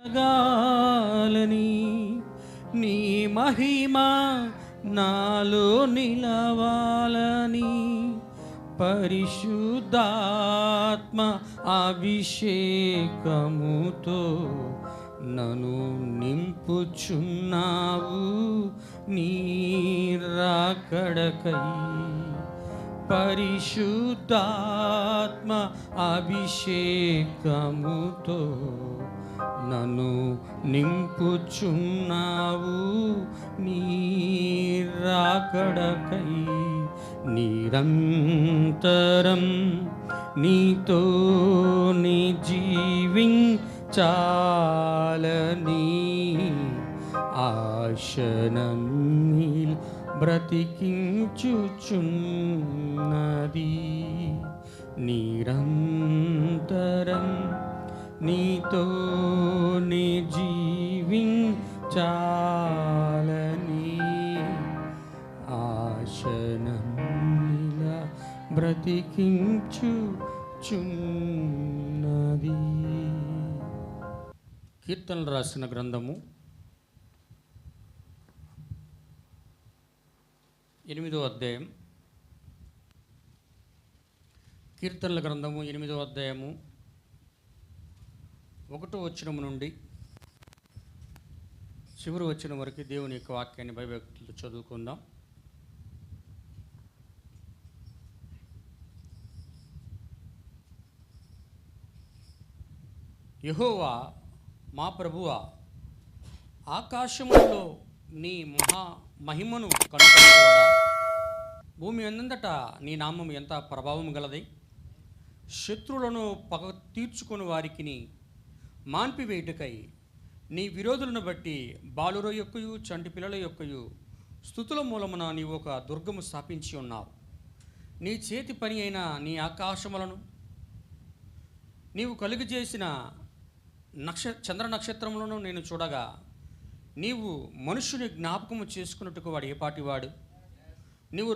గాలని నీ మహిమ నాలో నిలవాలని పరిశుద్ధాత్మ అభిషేకముతో నన్ను నింపుచున్నావు నీ రాకడకై. పరిశుద్ధాత్మ అభిషేకముతో నన్ను నింపుచున్నావు నీ రాకడకై. నిరంతరం నీతో నీ జీవించాలని ఆశనమ్మి బ్రతికించుచున్నది. నిరంతరం నీతో నీ జీవించాలని ఆశనమ్మిలా బ్రతికించుచున్నది. కీర్తనలు రాసిన గ్రంథము 8వ అధ్యాయం. కీర్తనల గ్రంథము 8వ అధ్యాయము 1వ వచనం నుండి చివరి వచనం వరకు దేవుని యొక్క వాక్యాన్ని భయభక్తులతో చదువుకుందాం. యెహోవా మా ప్రభువా, ఆకాశములలో నీ మహిమను కనుకొనువాడా, భూమి అందంతటా నీ నామం ఎంత ప్రభావం గలది. శత్రువులను పగ తీర్చుకుని వారికి మాన్పివేయుటకై నీ విరోధులను బట్టి బాలుర యొక్కయు చంటి పిల్లల యొక్కయు స్తుతుల మూలమున నీవు ఒక దుర్గము స్థాపించి ఉన్నావు. నీ చేతి పని అయిన నీ ఆకాశములను నీవు కలుగజేసిన చంద్ర నక్షత్రములను నేను చూడగా, నీవు మనుషుని జ్ఞాపకము చేసుకున్నట్టుకు వాడు ఏపాటివాడు, నీవు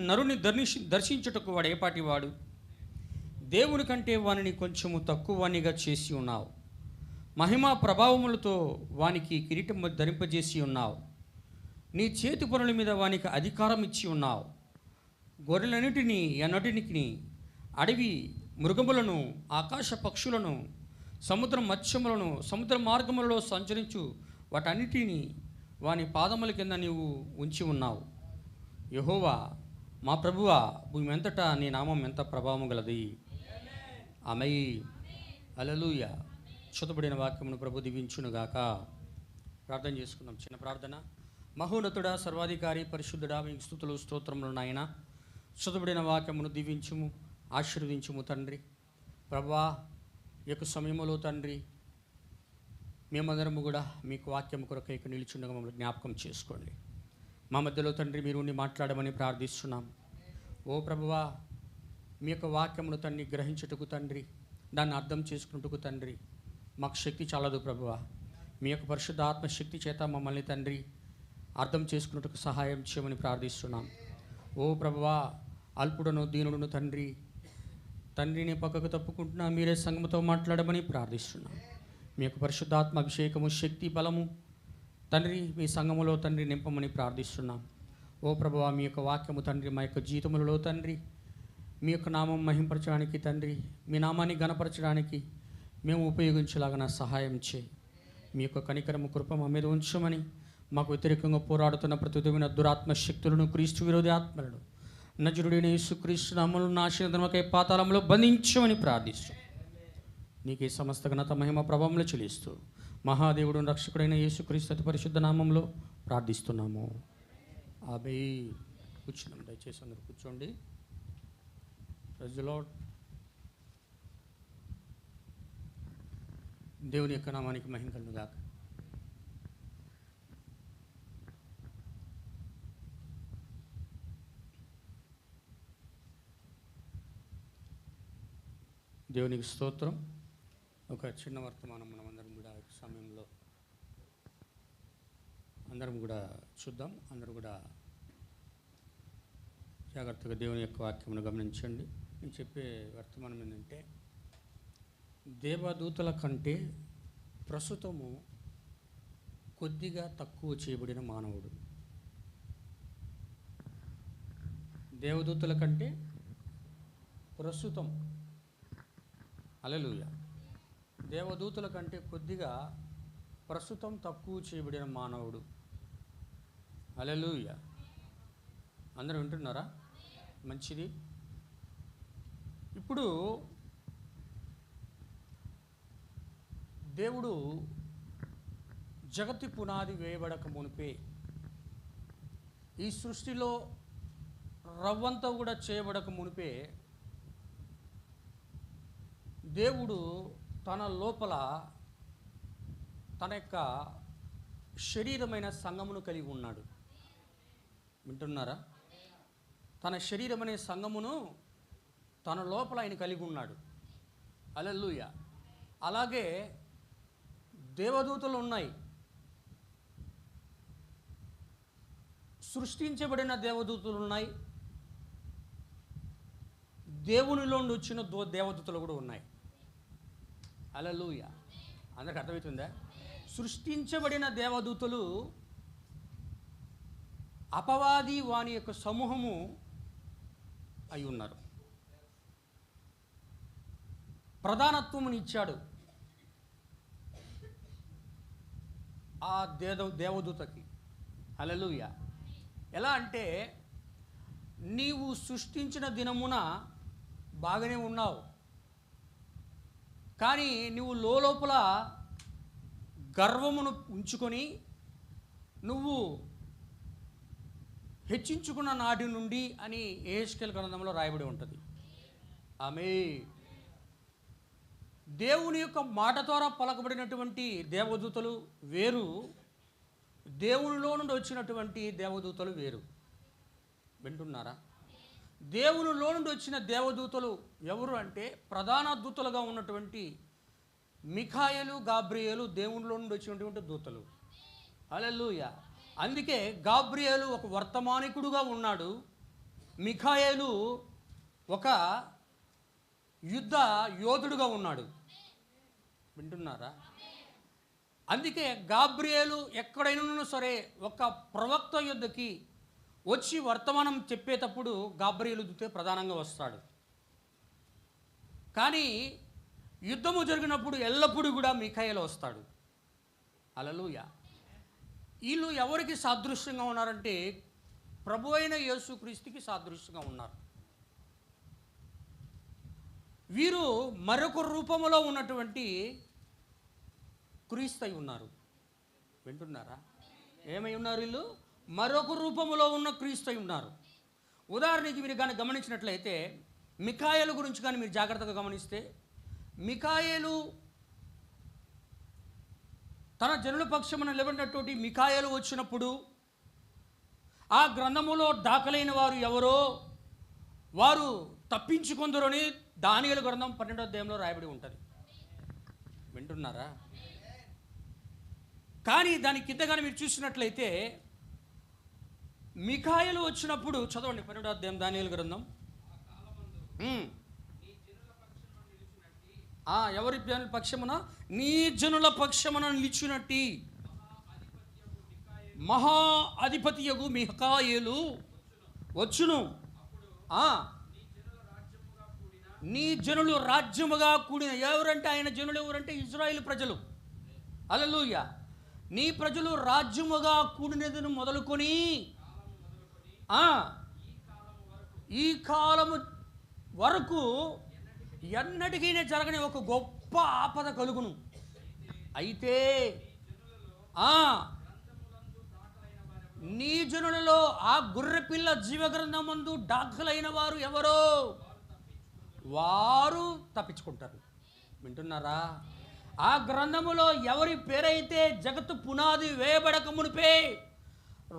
నరుని దర్శించుటకు వాడు ఏపాటివాడు. దేవుని కంటే వానిని కొంచెము తక్కువ వానిగా చేసి ఉన్నావు. మహిమా ప్రభావములతో వానికి కిరీటం ధరింపజేసి ఉన్నావు. నీ చేతి పనుల మీద వానికి అధికారం ఇచ్చి ఉన్నావు. గొర్రెలన్నిటినీ ఎన్నటికి, అడవి మృగములను, ఆకాశ పక్షులను, సముద్ర మత్స్యములను, సముద్ర మార్గములలో సంచరించు వాటన్నిటినీ వాని పాదముల కింద నీవు ఉంచి ఉన్నావు. యెహోవా మా ప్రభువా, భూమి ఎంతటా నీ నామం ఎంత ప్రభావం గలది. ఆమేన్. హల్లెలూయా. చదువుబడిన వాక్యమును ప్రభు దీవించునుగాక. ప్రార్థన చేసుకుందాం. చిన్న ప్రార్థన. మహోన్నతుడా, సర్వాధికారి, పరిశుద్ధుడా, మీ స్తుతులు స్తోత్రములు నాయన. చదువుబడిన వాక్యమును దీవించుము, ఆశీర్వదించుము తండ్రి. ప్రభువా, ఈ యొక్క సమయంలో తండ్రి మేమందరము కూడా మీకు వాక్యము కొరకు ఇక్కడ నిలిచుండగా మమ్మల్ని జ్ఞాపకం చేసుకోండి. మా మధ్యలో తండ్రి మీరు ఉండి మాట్లాడమని ప్రార్థిస్తున్నాం. ఓ ప్రభువా, మీ యొక్క వాక్యమును తండ్రి గ్రహించుటకు తండ్రి, దాన్ని అర్థం చేసుకున్నట్టుకు తండ్రి మాకు శక్తి చాలదు ప్రభువా. మీ యొక్క పరిశుద్ధ ఆత్మశక్తి చేత మమ్మల్ని తండ్రి అర్థం చేసుకున్నట్టుకు సహాయం చేయమని ప్రార్థిస్తున్నాం. ఓ ప్రభువా, అల్పుడను దీనుడును తండ్రి తండ్రిని పక్కకు తప్పుకుంటున్నా, మీరే సంఘముతో మాట్లాడమని ప్రార్థిస్తున్నాం. మీ యొక్క పరిశుద్ధాత్మ అభిషేకము, శక్తి, బలము తండ్రి మీ సంఘములో తండ్రి నింపమని ప్రార్థిస్తున్నాం. ఓ ప్రభువా, మీ యొక్క వాక్యము తండ్రి మా యొక్క జీవితములలో తండ్రి మీ యొక్క నామం మహింపరచడానికి తండ్రి, మీ నామాన్ని గణపరచడానికి మేము ఉపయోగించేలాగా సహాయం చేయి. మీ యొక్క కనికరము, కృప మా మీద ఉంచమని, మాకు వ్యతిరేకంగా పోరాడుతున్న ప్రతి విధమైన దురాత్మ శక్తులను, క్రీస్తు విరోధి ఆత్మలను నజరుడైన యేసుక్రీస్తు నామములో నాశనకై పాతాళంలో బంధించమని ప్రార్థిస్తూ, నీకే సమస్త ఘనత, మహిమ, ప్రభావములు చెల్లిస్తూ మహాదేవుడు రక్షకుడైన యేసుక్రీస్తు అతి పరిశుద్ధ నామంలో ప్రార్థిస్తున్నాము. ఆమేన్. కూర్చున్నాం. దయచేసి అందరూ కూర్చోండి. Praise the lord. దేవుని యొక్క నామానికి మహిమ కలుగును గాక. దేవునికి స్తోత్రం. ఒక చిన్న వర్తమానం మనం అందరం కూడా సమయంలో అందరం కూడా చూద్దాం. అందరూ కూడా జాగ్రత్తగా దేవుని యొక్క వాక్యమును గమనించండి. నేను చెప్పే వర్తమానం ఏంటంటే, దేవదూతల కంటే ప్రస్తుతము కొద్దిగా తక్కువ చేయబడిన మానవుడు. దేవదూతల కంటే ప్రస్తుతం, హల్లెలూయా, దేవదూతల కంటే కొద్దిగా ప్రస్తుతం తక్కువ చేయబడిన మానవుడు. హల్లెలూయా. అందరూ వింటున్నారా? మంచిది. ఇప్పుడు దేవుడు జగతి పునాది వేయబడక మునిపే, ఈ సృష్టిలో రవ్వంతా కూడా చేయబడక మునిపే, దేవుడు తన లోపల తన యొక్క శరీరమైన సంఘమును కలిగి ఉన్నాడు. వింటున్నారా? తన శరీరమనే సంఘమును తన లోపల ఆయన కలిగి ఉన్నాడు. హల్లెలూయా. అలాగే దేవదూతలు ఉన్నాయి. సృష్టించబడిన దేవదూతలు ఉన్నాయి, దేవునిలో నుండి వచ్చిన దేవదూతలు కూడా ఉన్నాయి. హల్లెలూయా. అందరికి అర్థమవుతుందా? సృష్టించబడిన దేవదూతలు అపవాది వాని యొక్క సమూహము అయి ఉన్నారు. ప్రధానత్వముని ఇచ్చాడు ఆ దేవదూతకి. హల్లెలూయా. ఎలా అంటే, నీవు సృష్టించిన దినమున బాగానే ఉన్నావు, కానీ నువ్వు లోపల గర్వమును ఉంచుకొని నువ్వు హెచ్చించుకున్న నాటి నుండి అని యెహెజ్కేలు గ్రంథంలో రాయబడి ఉంటుంది. ఆమేన్. దేవుని యొక్క మాట ద్వారా పలకబడినటువంటి దేవదూతలు వేరు, దేవునిలో నుండి వచ్చినటువంటి దేవదూతలు వేరు. వింటున్నారా? దేవునిలో నుండి వచ్చిన దేవదూతలు ఎవరు అంటే, ప్రధాన దూతలుగా ఉన్నటువంటి మిఖాయేలు, గాబ్రియేలు దేవునిలో నుండి వచ్చినటువంటి దూతలు. హల్లెలూయా. అందుకే గాబ్రియేలు ఒక వర్తమానికుడుగా ఉన్నాడు, మిఖాయేలు ఒక యుద్ధ యోధుడుగా ఉన్నాడు. వింటున్నారా? అందుకే గాబ్రియేలు ఎక్కడైనా సరే ఒక ప్రవక్త యుద్ధకి వచ్చి వర్తమానం చెప్పేటప్పుడు గాబ్రియేలు దూతే ప్రధానంగా వస్తాడు. కానీ యుద్ధము జరిగినప్పుడు ఎల్లప్పుడూ కూడా మిఖాయేలు వస్తాడు. హల్లెలూయా. వీళ్ళు ఎవరికి సాదృశ్యంగా ఉన్నారంటే, ప్రభు అయిన యేసుక్రీస్తుకి సాదృశ్యంగా ఉన్నారు. వీరు మరొక రూపములో ఉన్నటువంటి క్రీస్తు అయి ఉన్నారు. వింటున్నారా? ఏమై ఉన్నారు వీళ్ళు? మరొక రూపములో ఉన్న క్రీస్తు అయి ఉన్నారు. ఉదాహరణకి మీరు కానీ గమనించినట్లయితే, మిఖాయేలు గురించి కానీ మీరు జాగ్రత్తగా గమనిస్తే, మిఖాయేలు తన జనుల పక్షమున నిలబడినటువంటి మిఖాయేలు వచ్చినప్పుడు ఆ గ్రంథములో దాఖలైన వారు ఎవరో వారు తప్పించుకొందరని దానియేలు గ్రంథం 12వ అధ్యాయంలో రాయబడి ఉంటుంది. వింటున్నారా? కానీ దాని కింద కానీ మీరు చూసినట్లయితే, మిఖాయేలు వచ్చినప్పుడు చదవండి 12వ అధ్యాయం దానియేలు గ్రంథం. ఎవరి పక్షమున? నీ జనుల పక్షమున నిలిచినట్టి మహా అధిపతియగు మిఖాయేలు వచ్చును. నీ జనులు రాజ్యముగా కూడిన. ఎవరంటే ఆయన జనులు ఎవరంటే ఇజ్రాయేల్ ప్రజలు. హల్లెలూయా. నీ ప్రజలు రాజ్యముగా కూడినది మొదలుకొని ఈ కాలము వరకు ఎన్నటికైనా జరగని ఒక గొప్ప ఆపద కలుగును. అయితే నీ జనులలో ఆ గొర్రెపిల్ల జీవగ్రంథమందు దాఖలైన వారు ఎవరో వారు తప్పించుకుంటారు. వింటున్నారా? ఆ గ్రంథములో ఎవరి పేరైతే జగత్తు పునాది వేయబడక మునిపే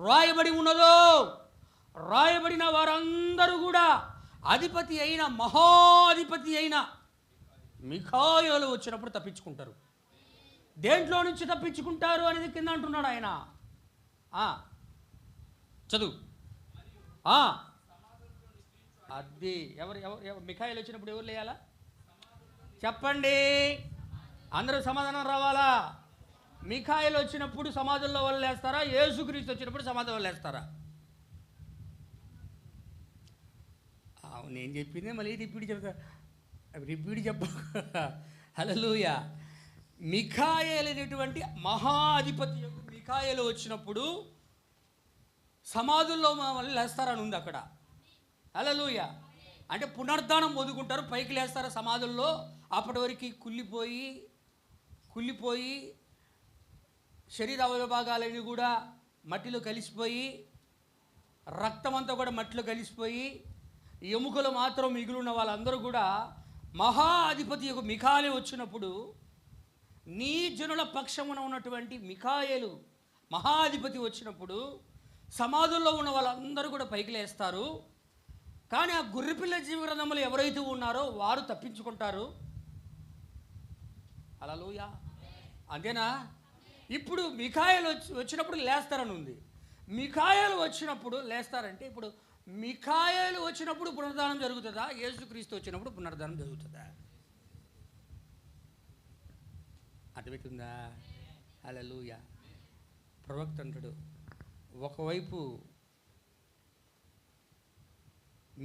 రాయబడి ఉన్నదో, రాయబడిన వారందరూ కూడా అధిపతి అయిన మహాధిపతి అయిన మిఖాయేలు వచ్చినప్పుడు తప్పించుకుంటారు. దేంట్లో నుంచి తప్పించుకుంటారు అనేది కింద అంటున్నాడు ఆయన. చదువు. అది ఎవరు మిఖాయేలు వచ్చినప్పుడు ఎవరు లేయాలా? చెప్పండి. అందరూ సమాధానం రావాలా? మిఖాయేలు వచ్చినప్పుడు సమాధుల్లో వాళ్ళు లేస్తారా? యేసుక్రీస్తు వచ్చినప్పుడు సమాధుల్లో లేస్తారా? నేను చెప్పిందే మళ్ళీ రిపీట్ చెప్తా, రిపీట్ చెప్ప. హల్లెలూయా. మిఖాయేలు అనేటువంటి మహాధిపతి మిఖాయేలు వచ్చినప్పుడు సమాధుల్లో వాళ్ళు లేస్తారని ఉంది అక్కడ. హల్లెలూయా. అంటే పునరుద్ధానం పొందుకుంటారు, పైకి లేస్తారు సమాధుల్లో. అప్పటి వరకు కుళ్ళిపోయి శరీర అవయభాగాలన్నీ కూడా మట్టిలో కలిసిపోయి, రక్తం అంతా కూడా మట్టిలో కలిసిపోయి, ఎముకలు మాత్రం మిగిలిన వాళ్ళందరూ కూడా మహా అధిపతి యొక్క మిఖాయేలు వచ్చినప్పుడు, నీ జనుల పక్షమున ఉన్నటువంటి మిఖాయేలు మహాధిపతి వచ్చినప్పుడు సమాధుల్లో ఉన్న వాళ్ళందరూ కూడా పైకి లేస్తారు. కానీ ఆ గొర్రెపిల్ల జీవగ్రంథములు ఎవరైతే ఉన్నారో వారు తప్పించుకుంటారు. హల్లెలూయా. అంతేనా? ఇప్పుడు మిఖాయేలు వచ్చినప్పుడు లేస్తారని ఉంది. మిఖాయేలు వచ్చినప్పుడు లేస్తారంటే, ఇప్పుడు మిఖాయేలు వచ్చినప్పుడు పునరుద్ధానం జరుగుతుందా? యేసుక్రీస్తు వచ్చినప్పుడు పునరుద్ధానం జరుగుతుందా? అర్థమవుతుందా? హల్లెలూయా. ప్రవక్త అంటాడు, ఒకవైపు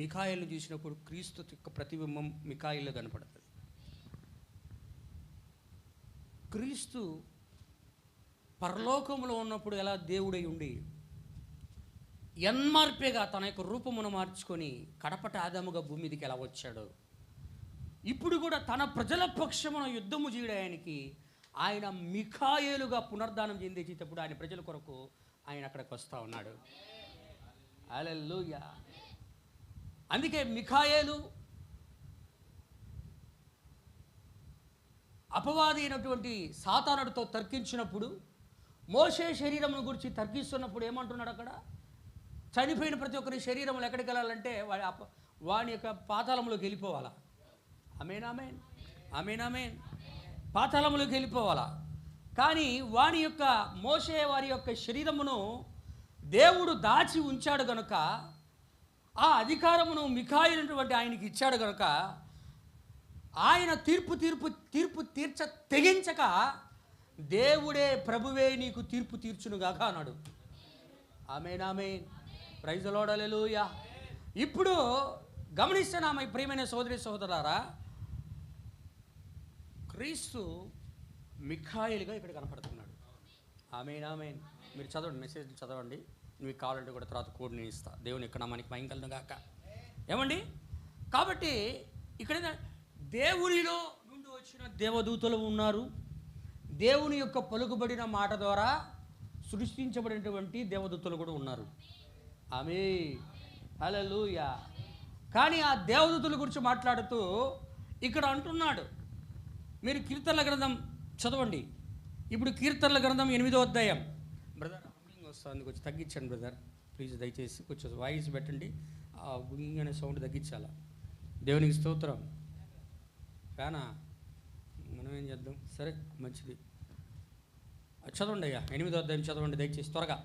మిఖాయేలును చూసినప్పుడు క్రీస్తు యొక్క ప్రతిబింబం మిఖాయేలులో కనపడుతుంది. క్రీస్తు పరలోకంలో ఉన్నప్పుడు ఎలా దేవుడై ఉండి ఎన్మార్పేగా తన యొక్క రూపమును మార్చుకొని కడపట ఆదాముగా భూమి మీదకి ఎలా వచ్చాడో, ఇప్పుడు కూడా తన ప్రజల పక్షమున యుద్ధము చేయడానికి ఆయన మిఖాయేలుగా పునరుద్ధానం చెందేటప్పుడు ఆయన ప్రజల కొరకు ఆయన అక్కడికి వస్తూ ఉన్నాడు. హల్లెలూయా. అందుకే మిఖాయేలు అపవాది అయినటువంటి సాతానుడితో తర్కించినప్పుడు, మోషే శరీరమును గురించి తర్కిస్తున్నప్పుడు ఏమంటున్నాడు అక్కడ? చనిపోయిన ప్రతి ఒక్కరి శరీరంలో ఎక్కడికి వెళ్ళాలంటే వాని యొక్క పాతాళంలోకి వెళ్ళిపోవాలా. ఆమేన్, ఆమేన్, ఆమేన్, ఆమేన్. పాతాళంలోకి వెళ్ళిపోవాలా. కానీ వాని యొక్క మోషే వారి యొక్క శరీరమును దేవుడు దాచి ఉంచాడు కనుక, ఆ అధికారమును మిఖాయేలునటువంటి ఆయనకి ఇచ్చాడు కనుక, ఆయన తీర్పు తెగించక దేవుడే ప్రభువే నీకు తీర్పు తీర్చునుగాక అన్నాడు. Amen, amen. Praise the Lord. Hallelujah. ఇప్పుడు గమనిస్తున్నా మా ప్రియమైన సోదరి సోదరులారా, క్రీస్తు మిఖాయేలుగా ఇక్కడ కనపడుతున్నాడు. ఆమేన్, ఆమేన్. మీరు చదవండి, మెసేజ్ చదవండి. మీకు కావాలంటే కూడా తర్వాత కోడ్ నేను ఇస్తా. దేవుని ఇక్కడ మనకి భయం గాక. ఏమండి? కాబట్టి ఇక్కడ దేవునిలో నుండి వచ్చిన దేవదూతలు ఉన్నారు. దేవుని యొక్క పలుకుబడిన మాట ద్వారా సృష్టించబడినటువంటి దేవదూతలు కూడా ఉన్నారు. ఆమేన్, హల్లెలూయా. కానీ ఆ దేవదూతల గురించి మాట్లాడుతూ ఇక్కడ అంటున్నాడు, మీరు కీర్తనల గ్రంథం చదవండి. ఇప్పుడు కీర్తనల గ్రంథం 8వ అధ్యాయం. బ్రదర్ హమ్మింగ్ వస్తుంది, కొంచెం తగ్గించండి బ్రదర్ ప్లీజ్, దయచేసి కొంచెం వాయిస్ పెట్టండి. ఆ గుంగింగ్ అనే సౌండ్ తగ్గించాలా. దేవునికి స్తోత్రం. కానా మనం ఏం చేద్దాం? సరే, మంచిది. చదవండి అయ్యా, 8వ అధ్యాయం చదవండి దయచేసి త్వరగా.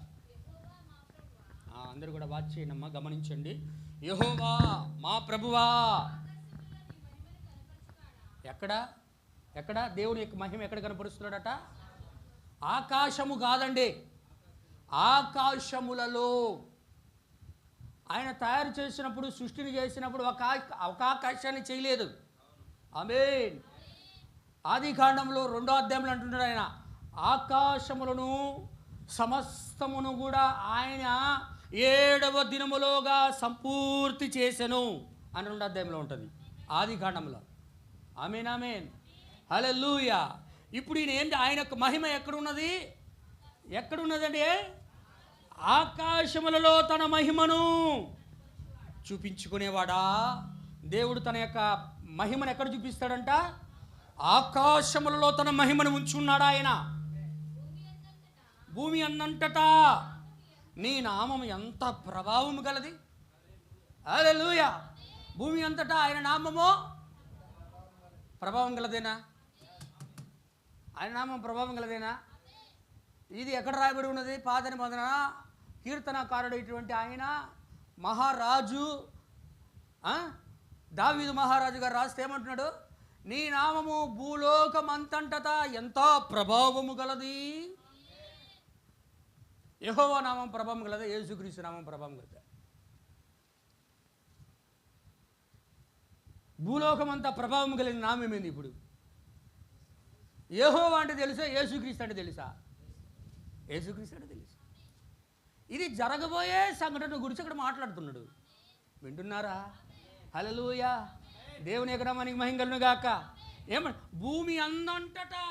అందరూ కూడా వాచ్ చేయండి అమ్మా, గమనించండి. యెహోవా మా ప్రభువా. ఎక్కడ దేవుని యొక్క మహిమ ఎక్కడ కనపరుస్తున్నాడట? ఆకాశము కాదండి, ఆకాశములలో. ఆయన తయారు చేసినప్పుడు, సృష్టిని చేసినప్పుడు ఒక ఆకాశాన్ని చేయలేదు. ఆమేన్. ఆది కాండంలో 2వ అధ్యాయంలో అంటున్నాడు ఆయన, ఆకాశములను సమస్తమును కూడా ఆయన 7వ దినములోగా సంపూర్తి చేసెను అని 2వ అధ్యాయంలో ఉంటుంది ఆది కాండంలో. ఆమేన్, ఆమేన్, హల్లెలూయా. ఇప్పుడు ఈయన ఏంటి? ఆయన యొక్క మహిమ ఎక్కడున్నదండి? ఆకాశములలో తన మహిమను చూపించుకునేవాడా. దేవుడు తన యొక్క మహిమను ఎక్కడ చూపిస్తాడంట? ఆకాశములలో తన మహిమను ఉంచున్నాడా ఆయన. భూమి అన్నంతటా నీ నామం ఎంత ప్రభావం గలది. హల్లెలూయా. భూమి అంతటా ఆయన నామము ప్రభావం గలదేనా? ఆయన నామం ప్రభావం గలదేనా? ఇది ఎక్కడ రాయబడి ఉన్నది? పాత నిబంధన కీర్తనకారుడైనటువంటి ఆయన మహారాజు దావీదు మహారాజు గారు రాస్తే ఏమంటున్నాడు? నీ నామము భూలోకమంతటా ఎంత ప్రభావము గలది. యెహోవా నామం ప్రభావం గలదా, యేసుక్రీస్తు నామం ప్రభావం గలదా? భూలోకమంతా ప్రభావం కలిగిన నామం ఏంది ఇప్పుడు? యెహోవా అంటే తెలుసా, యేసుక్రీస్తు అంటే తెలుసా? యేసుక్రీస్తు అంటే తెలుసు. ఇది జరగబోయే సంఘటన గురించి అక్కడ మాట్లాడుతున్నాడు. వింటున్నారా? హల్లెలూయా. దేవుని యొక్క నామానికి మహిమ కలుగును గాక. భూమి అందంతటా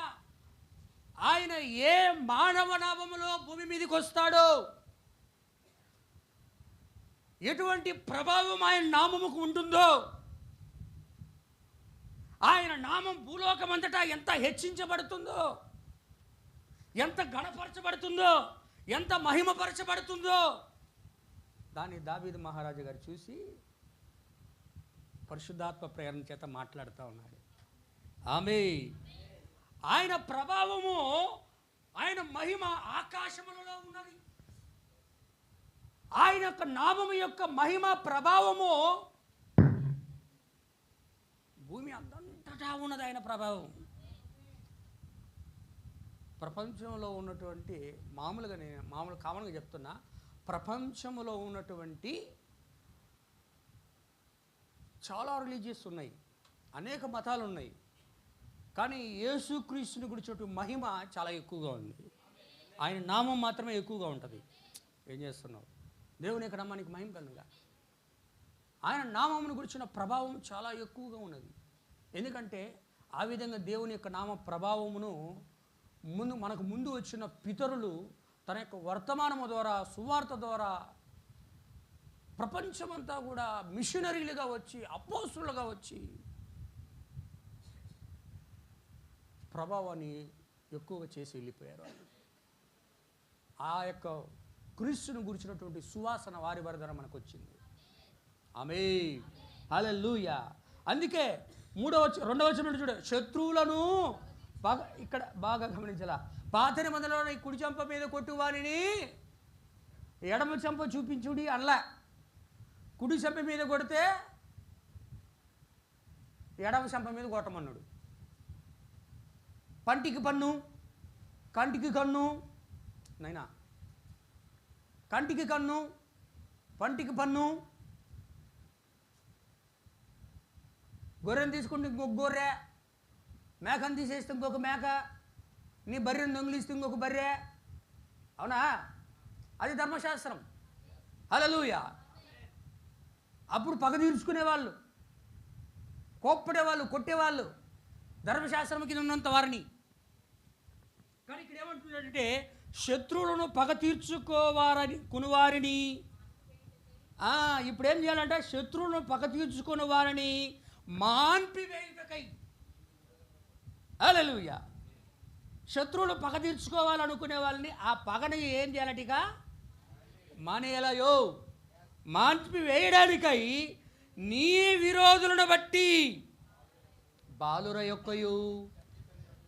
ఆయన ఏ మానవ నామములో భూమి మీదకి వస్తాడో, ఎటువంటి ప్రభావం ఆయన నామముకు ఉంటుందో, ఆయన నామం భూలోకమంతటా ఎంత హెచ్చించబడుతుందో, ఎంత గణపరచబడుతుందో, ఎంత మహిమపరచబడుతుందో, దాన్ని దావీదు మహారాజు గారు చూసి పరిశుద్ధాత్మ ప్రేరణ చేత మాట్లాడుతూ ఉన్నాడు. ఆమేన్. ఆయన ప్రభావము, ఆయన మహిమ ఆకాశములలో ఉన్నది. ఆయన యొక్క నామము యొక్క మహిమ ప్రభావము భూమి అంతటా ఉన్నది. ఆయన ప్రభావం ప్రపంచంలో ఉన్నటువంటి మామూలు కామన్గా చెప్తున్నా, ప్రపంచంలో ఉన్నటువంటి చాలా రిలీజియస్ ఉన్నాయి, అనేక మతాలు ఉన్నాయి. కానీ యేసుక్రీస్తుని గురించి మహిమ చాలా ఎక్కువగా ఉంది. ఆయన నామం మాత్రమే ఎక్కువగా ఉంటుంది. ఏం చేస్తున్నావు? దేవుని యొక్క నామానికి మహిమ కలుగుగా. ఆయన నామమును గురించిన ప్రభావం చాలా ఎక్కువగా ఉన్నది. ఎందుకంటే ఆ విధంగా దేవుని యొక్క నామ ప్రభావమును మనకు ముందు వచ్చిన పితరులు తన యొక్క వర్తమానము ద్వారా, సువార్త ద్వారా ప్రపంచమంతా కూడా మిషనరీలుగా వచ్చి, అపోస్తులుగా వచ్చి ప్రభావాన్ని ఎక్కువగా చేసి వెళ్ళిపోయారు. ఆ యొక్క క్రీస్తుని గురించినటువంటి సువాసన వారి ద్వారా మనకు వచ్చింది. ఆమేన్. హల్లెలూయా. అందుకే రెండవ వచనం చూడ, శత్రువులను ఇక్కడ బాగా గమనించాలా, పాత నిబంధనలో ఈ కుడి చెంప మీద కొట్టు వారిని ఎడమ చెంప చూపించుడి అనలా. కుడి చెంప మీద కొడితే ఎడమ చెంప మీద కొట్టమన్నాడు. పంటికి పన్ను, కంటికి కన్ను, నైనా కంటికి కన్ను, పంటికి పన్ను. గొర్రెను తీసుకుంటే ఇంకొక గొర్రె, మేకను తీసేస్తే ఇంకొక మేక, నీ బర్రెను దొంగిలిస్తే ఇంకొక బర్రె. అవునా? అది ధర్మశాస్త్రం. హల్లెలూయా. అప్పుడు పగ తీర్చుకునేవాళ్ళు, కోప్పడేవాళ్ళు, కొట్టేవాళ్ళు ధర్మశాస్త్రం కింద ఉన్నంత వారిని. కానీ ఇక్కడ ఏమంటున్నాడంటే, శత్రువులను పగ తీర్చుకోవారని కొనువారిని. ఇప్పుడు ఏం చేయాలంటే, శత్రువులను పగ తీర్చుకుని వారిని మాన్పివేయుటకై. హల్లెలూయా. శత్రువులు పగ తీర్చుకోవాలనుకునే వాళ్ళని ఆ పగని ఏం చేయాలటిగా మానేయాలయో, మాన్పివేయడానికై నీ విరోధులను బట్టి బాలుర యొక్కయు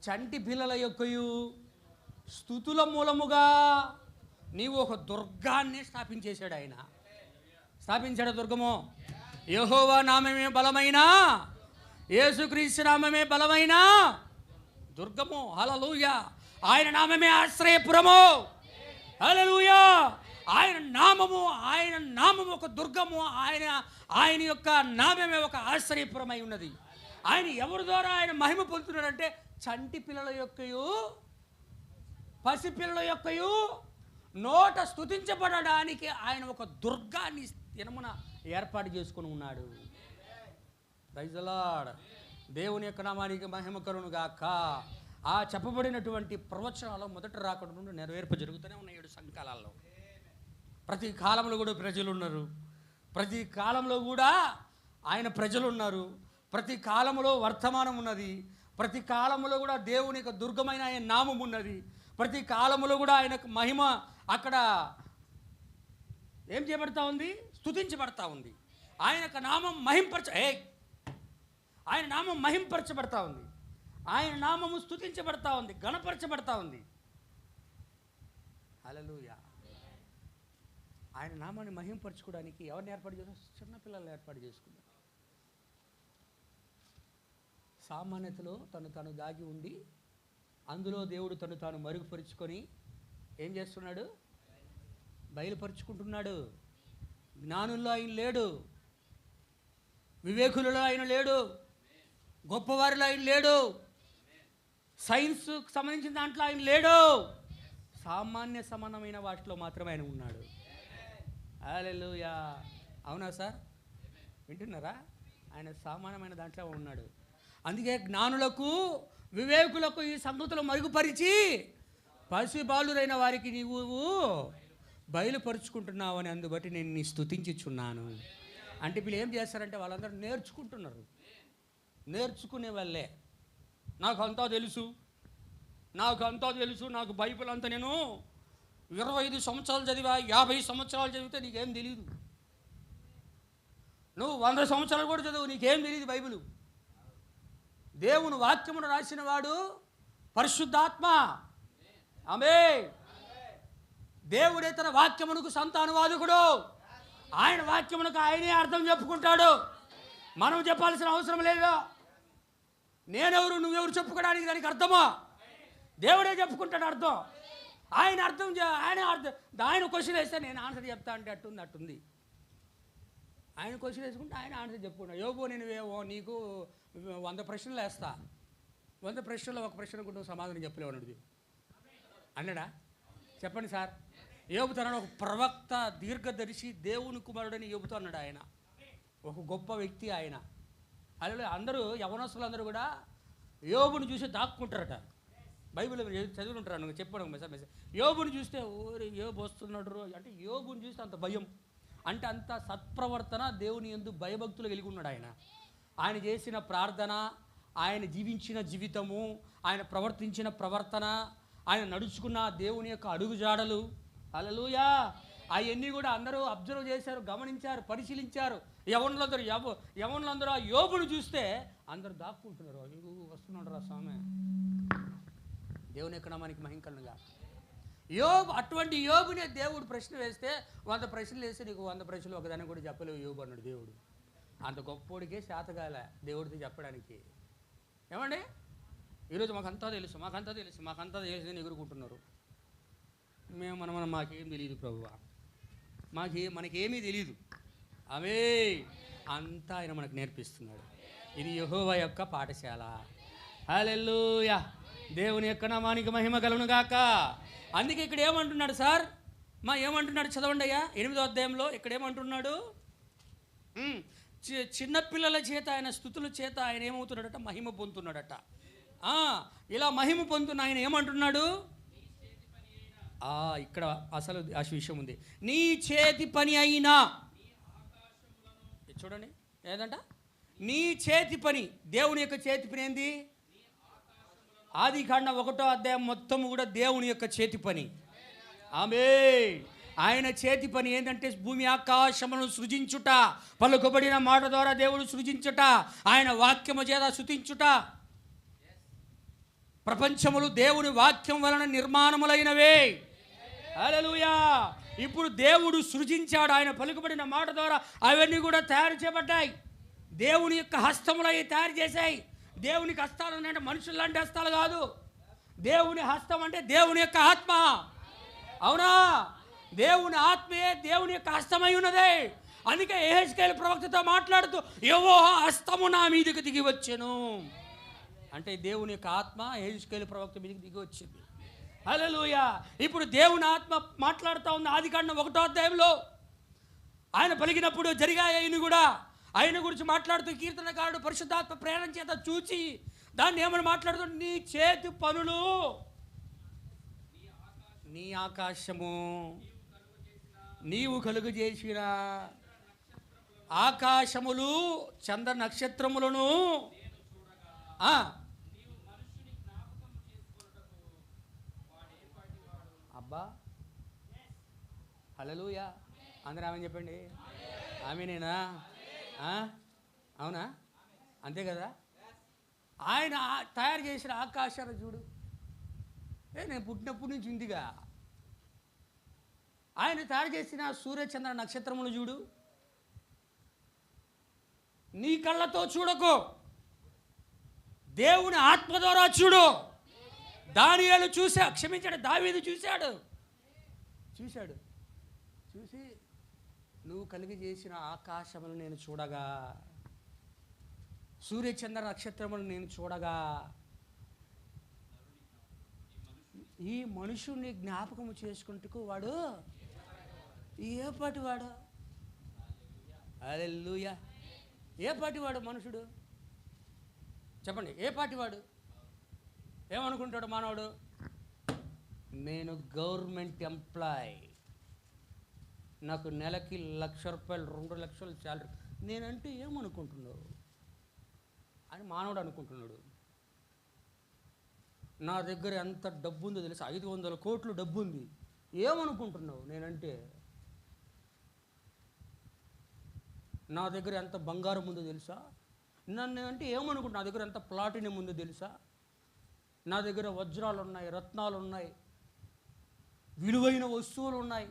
చంటి పిల్లల యొక్కయు స్తుతుల మూలముగా నీవు ఒక దుర్గాన్ని స్థాపించేశాడు. ఆయన స్థాపించాడు దుర్గము. యెహోవా నామమే బలమైన, యేసుక్రీస్తు నామమే బలమైన దుర్గము. హల్లెలూయా. ఆయన నామమే ఆశ్రయపురము. హల్లెలూయా. ఆయన నామము ఒక దుర్గము. ఆయన యొక్క నామమే ఒక ఆశ్రయపురమై ఉన్నది. ఆయన ఎవరి ద్వారా ఆయన మహిమ పొందుతున్నాడంటే, చంటి పిల్లల యొక్కయు పసిపిల్లల యొక్కయు నోట స్తుతించబడడానికి ఆయన ఒక దుర్గాన్ని దినమున ఏర్పాటు చేసుకుని ఉన్నాడు. Praise the lord. దేవుని యొక్క నామానికి మహిమ కలుగును గాక. ఆ చెప్పబడినటువంటి ప్రవచనాలు మొదట రాకడ నుండి నెరవేర్పు జరుగుతూనే ఉన్నాయి 7 సంకాలాల్లో. ప్రతి కాలంలో కూడా ప్రజలు ఉన్నారు. ప్రతి కాలంలో కూడా ఆయన ప్రజలు ఉన్నారు. ప్రతి కాలంలో వర్తమానం ఉన్నది. ప్రతి కాలంలో కూడా దేవుని యొక్క దుర్గమైన ఆయన నామం ఉన్నది. ప్రతి కాలంలో కూడా ఆయన మహిమ అక్కడ ఏం చేయబడతా ఉంది? స్తుతించబడతా ఉంది. ఆయన యొక్క నామం ఆయన నామం మహింపరచబడతా ఉంది. ఆయన నామము స్తుతించబడతా ఉంది, గణపరచబడతా ఉంది. హల్లెలూయా. ఆయన నామాన్ని మహింపరచుకోవడానికి ఎవరిని ఏర్పాటు చేశారు? చిన్నపిల్లల్ని ఏర్పాటు చేసుకున్నారు. సామాన్యతలో తను దాగి ఉండి అందులో దేవుడు తాను మరుగుపరుచుకొని ఏం చేస్తున్నాడు? బయలుపరుచుకుంటున్నాడు. జ్ఞానుల్లో ఆయన లేడు, వివేకులలో ఆయన లేడు, గొప్పవారిలో ఆయన లేడు, సైన్స్కి సంబంధించిన దాంట్లో ఆయన లేడు. సామాన్య సమానమైన వాటిలో మాత్రమే ఆయన ఉన్నాడు. హల్లెలూయా. అవునా సార్? వింటున్నారా? ఆయన సామాన్యమైన దాంట్లో ఉన్నాడు. అందుకే జ్ఞానులకు వివేకులకు ఈ సంగతులు మరుగుపరిచి పసిబాలురైన వారికి నీవు బయలుపరుచుకుంటున్నావు అని అందుబట్టి నేను నీ స్తుతించుచున్నాను. అంటే వీళ్ళు ఏం చేస్తారంటే వాళ్ళందరూ నేర్చుకుంటున్నారు. నేర్చుకునే వాళ్ళే. నాకు అంతా తెలుసు, నాకు బైబిల్ అంతా నేను 25 సంవత్సరాలు చదివా, 50 సంవత్సరాలు చదివితే నీకేం తెలియదు. నువ్వు 100 సంవత్సరాలు కూడా చదువు, నీకేం తెలియదు బైబిల్. దేవుని వాక్యమును రాసిన వాడు పరిశుద్ధాత్మ. ఆమేన్. దేవుడే తన వాక్యమునకు సంతానువాదకుడు. ఆయన వాక్యమునకు ఆయనే అర్థం చెప్పుకుంటాడు. మనం చెప్పాల్సిన అవసరం లేదు. నేనెవరు నువ్వెవరు చెప్పుకోవడానికి దానికి అర్థమా? దేవుడే చెప్పుకుంటాడు అర్థం. ఆయన ఆయన క్వశ్చన్ వేస్తే నేను ఆన్సర్ చెప్తా అంటే అట్టుంది. ఆయన క్వశ్చన్ వేసుకుంటే ఆయన ఆన్సర్ చెప్పుకుంటాడు. యోబు నేను నీకు 100 ప్రశ్నలు వేస్తా, 100 ప్రశ్నల్లో ఒక ప్రశ్నకు నువ్వు సమాధానం చెప్పలేవు అన్నాడు. అన్నాడా? చెప్పండి సార్. యోబు తనను ఒక ప్రవక్త, దీర్ఘదర్శి, దేవుని కుమారుడని యోబుతో అన్నాడు. ఆయన ఒక గొప్ప వ్యక్తి ఆయన. అలాగే అందరూ యవనస్తులందరూ కూడా యోబుని చూసి దాక్కుంటారట. బైబిల్ చదివి ఉంటారు. నువ్వు చెప్పడం మెసేజ్ యోబుని చూస్తే ఓరి యోబు వస్తున్నాడు అంటే యోబుని చూస్తే అంత భయం, అంటే అంత సత్ప్రవర్తన, దేవుని యందు భయభక్తులు కలిగి ఉన్నాడు ఆయన. ఆయన చేసిన ప్రార్థన, ఆయన జీవించిన జీవితము, ఆయన ప్రవర్తించిన ప్రవర్తన, ఆయన నడుచుకున్న దేవుని యొక్క అడుగుజాడలు, హల్లెలూయా, అవన్నీ కూడా అందరూ అబ్జర్వ్ చేశారు, గమనించారు, పరిశీలించారు. యవనులందరూ ఆ యోబును చూస్తే అందరూ దాక్కుంటున్నారు. అయ్యో వస్తున్నాడు రా స్వామి, దేవుని యొక్క నామానికి మహిమ కలుగునుగా. యోబు, అటువంటి యోబునే దేవుడు ప్రశ్న వేస్తే 100 ప్రశ్నలు వేస్తే నీకు 100 ప్రశ్నలు ఒకదాన్ని కూడా చెప్పలేవు యోబు అన్నాడు దేవుడు. అంత గొప్పోడికే శాతగాల దేవుడితో చెప్పడానికి. ఏమండి? ఈరోజు మాకంతా తెలుసు అని ఎగురుకుంటున్నారు. మాకేం తెలియదు ప్రభువా, మనకేమీ తెలియదు. అవే అంతా ఆయన మనకు నేర్పిస్తున్నాడు. ఇది యెహోవా యొక్క పాఠశాల. హల్లెలూయా. దేవుని యొక్క నామానికి మహిమ కలుగును గాక. అందుకే ఇక్కడ ఏమంటున్నాడు సార్? ఏమంటున్నాడు చదవండి అయ్యా. 8వ అధ్యాయంలో ఇక్కడ ఏమంటున్నాడు? చిన్నపిల్లల చేత, ఆయన స్తుతుల చేత ఆయన ఏమవుతున్నాడట? మహిమ పొందుతున్నాడట. ఇలా మహిమ పొందుతున్న ఆయన ఏమంటున్నాడు? ఇక్కడ అసలు ఆ విషయం ఉంది. నీ చేతి పని అయినా, చూడండి ఏదంట? నీ చేతి పని. దేవుని యొక్క చేతి పని ఏంది? ఆదికాండం 1వ అధ్యాయం మొత్తం కూడా దేవుని యొక్క చేతి పని. ఆమేన్. ఆయన చేతి పని ఏంటంటే భూమి ఆకాశములను సృజించుట, పలుకబడిన మాట ద్వారా దేవుడు సృజించుట, ఆయన వాక్యము చేత స్తుతించుట. ప్రపంచములు దేవుని వాక్యం వలన నిర్మాణములైనవే. హల్లెలూయా. ఇప్పుడు దేవుడు సృజించాడు, ఆయన పలుకబడిన మాట ద్వారా అవన్నీ కూడా తయారు చేయబడ్డాయి. దేవుని యొక్క హస్తములు అవి తయారు చేశాయి. దేవునికి హస్తాలు అంటే మనుషులు లాంటి హస్తాలు కాదు. దేవుని హస్తం అంటే దేవుని యొక్క ఆత్మ. అవునా? దేవుని ఆత్మయే దేవుని యొక్క హస్తమై ఉన్నదే. అందుకే యెహెజ్కేలు ప్రవక్తతో మాట్లాడుతూ యెహోవా హస్తము నా మీదకి దిగి వచ్చెను అంటే దేవుని యొక్క ఆత్మ యెహెజ్కేలు ప్రవక్త మీదకి దిగి వచ్చింది. హల్లెలూయా. ఇప్పుడు దేవుని ఆత్మ మాట్లాడుతూ ఉంది. ఆదికాండం 1వ అధ్యాయంలో ఆయన పలికినప్పుడు జరిగాయని కూడా ఆయన గురించి మాట్లాడుతూ కీర్తనకారుడు పరిశుద్ధాత్మ ప్రేరణ చేత చూచి దాన్ని ఏమని మాట్లాడుతూ, నీ చేతి పనులు, నీ ఆకాశము, నీవు కలుగు చేసిన ఆకాశములు, చంద్ర నక్షత్రములను అబ్బా. హల్లెలూయా. అందరూ ఆమె చెప్పండి. ఆమెనేనా? అవునా? అంతే కదా. ఆయన తయారు చేసిన ఆకాశాలు చూడు. నేను పుట్టినప్పటి నుంచి ఉందిగా. ఆయన తయారు చేసిన సూర్యచంద్ర నక్షత్రములు చూడు. నీ కళ్ళతో చూడకు, దేవుని ఆత్మ ద్వారా చూడు. దానియేలు దావీదు చూశాడు. చూసి నువ్వు కలిగి చేసిన ఆకాశములు నేను చూడగా, సూర్యచంద్ర నక్షత్రములు నేను చూడగా, ఈ మనుషుని జ్ఞాపకము చేసుకుంటూ వాడు ఏ పాటి వాడు? హల్లెలూయా. ఏ పాటి వాడు మనుషుడు? చెప్పండి, ఏ పాటి వాడు? ఏమనుకుంటాడు మానవుడు? నేను గవర్నమెంట్ ఎంప్లాయ్, నాకు నెలకి ₹1,00,000 2,00,000 శాలరీ, నేనంటే ఏమనుకుంటున్నావు అని మానవుడు అనుకుంటున్నాడు. నా దగ్గర ఎంత డబ్బు ఉందో తెలుసా? 500 కోట్లు డబ్బు ఉంది, ఏమనుకుంటున్నావు నేనంటే? నా దగ్గర ఎంత బంగారం ఉందో తెలుసా? నన్ను అంటే ఏమనుకుంటున్నా? నా దగ్గర ఎంత ప్లాటినం ఉందో తెలుసా? నా దగ్గర వజ్రాలు ఉన్నాయి, రత్నాలు ఉన్నాయి, విలువైన వస్తువులు ఉన్నాయి,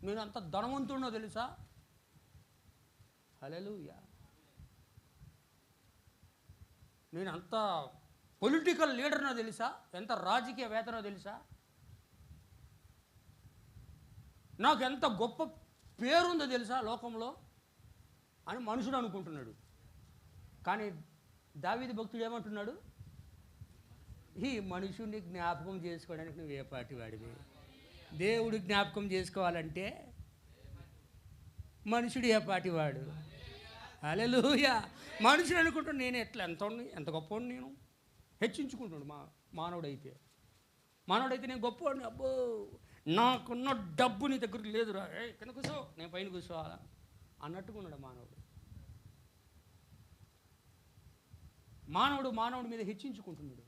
నేను అంత ధనవంతుడినో తెలుసా? హల్లెలూయా. నేను అంత పొలిటికల్ లీడర్నో తెలుసా? ఎంత రాజకీయవేత్తనో తెలుసా? నాకు ఎంత గొప్ప పేరుందో తెలుసా లోకంలో అని మనుషుడు అనుకుంటున్నాడు. కానీ దావీదు భక్తుడు ఏమంటున్నాడు? ఈ మనుషుడిని జ్ఞాపకం చేసుకోవడానికి నువ్వు ఏ పాటి వాడివి? దేవుడు జ్ఞాపకం చేసుకోవాలంటే మనుషుడు ఏ పాటి వాడు? హల్లెలూయా. మనుషుడు అనుకుంటాడు నేను ఎంత గొప్పవాడిని, నేను హెచ్చించుకుంటాడు. మానవుడైతే నేను గొప్పవాడిని, అబ్బో నాకున్న డబ్బు నీ దగ్గర లేదురా, కింద కూర్చో, నేను పైన కూర్చోవాలా అన్నట్టుకున్నాడు మానవుడి మీద హెచ్చించుకుంటున్నాడు.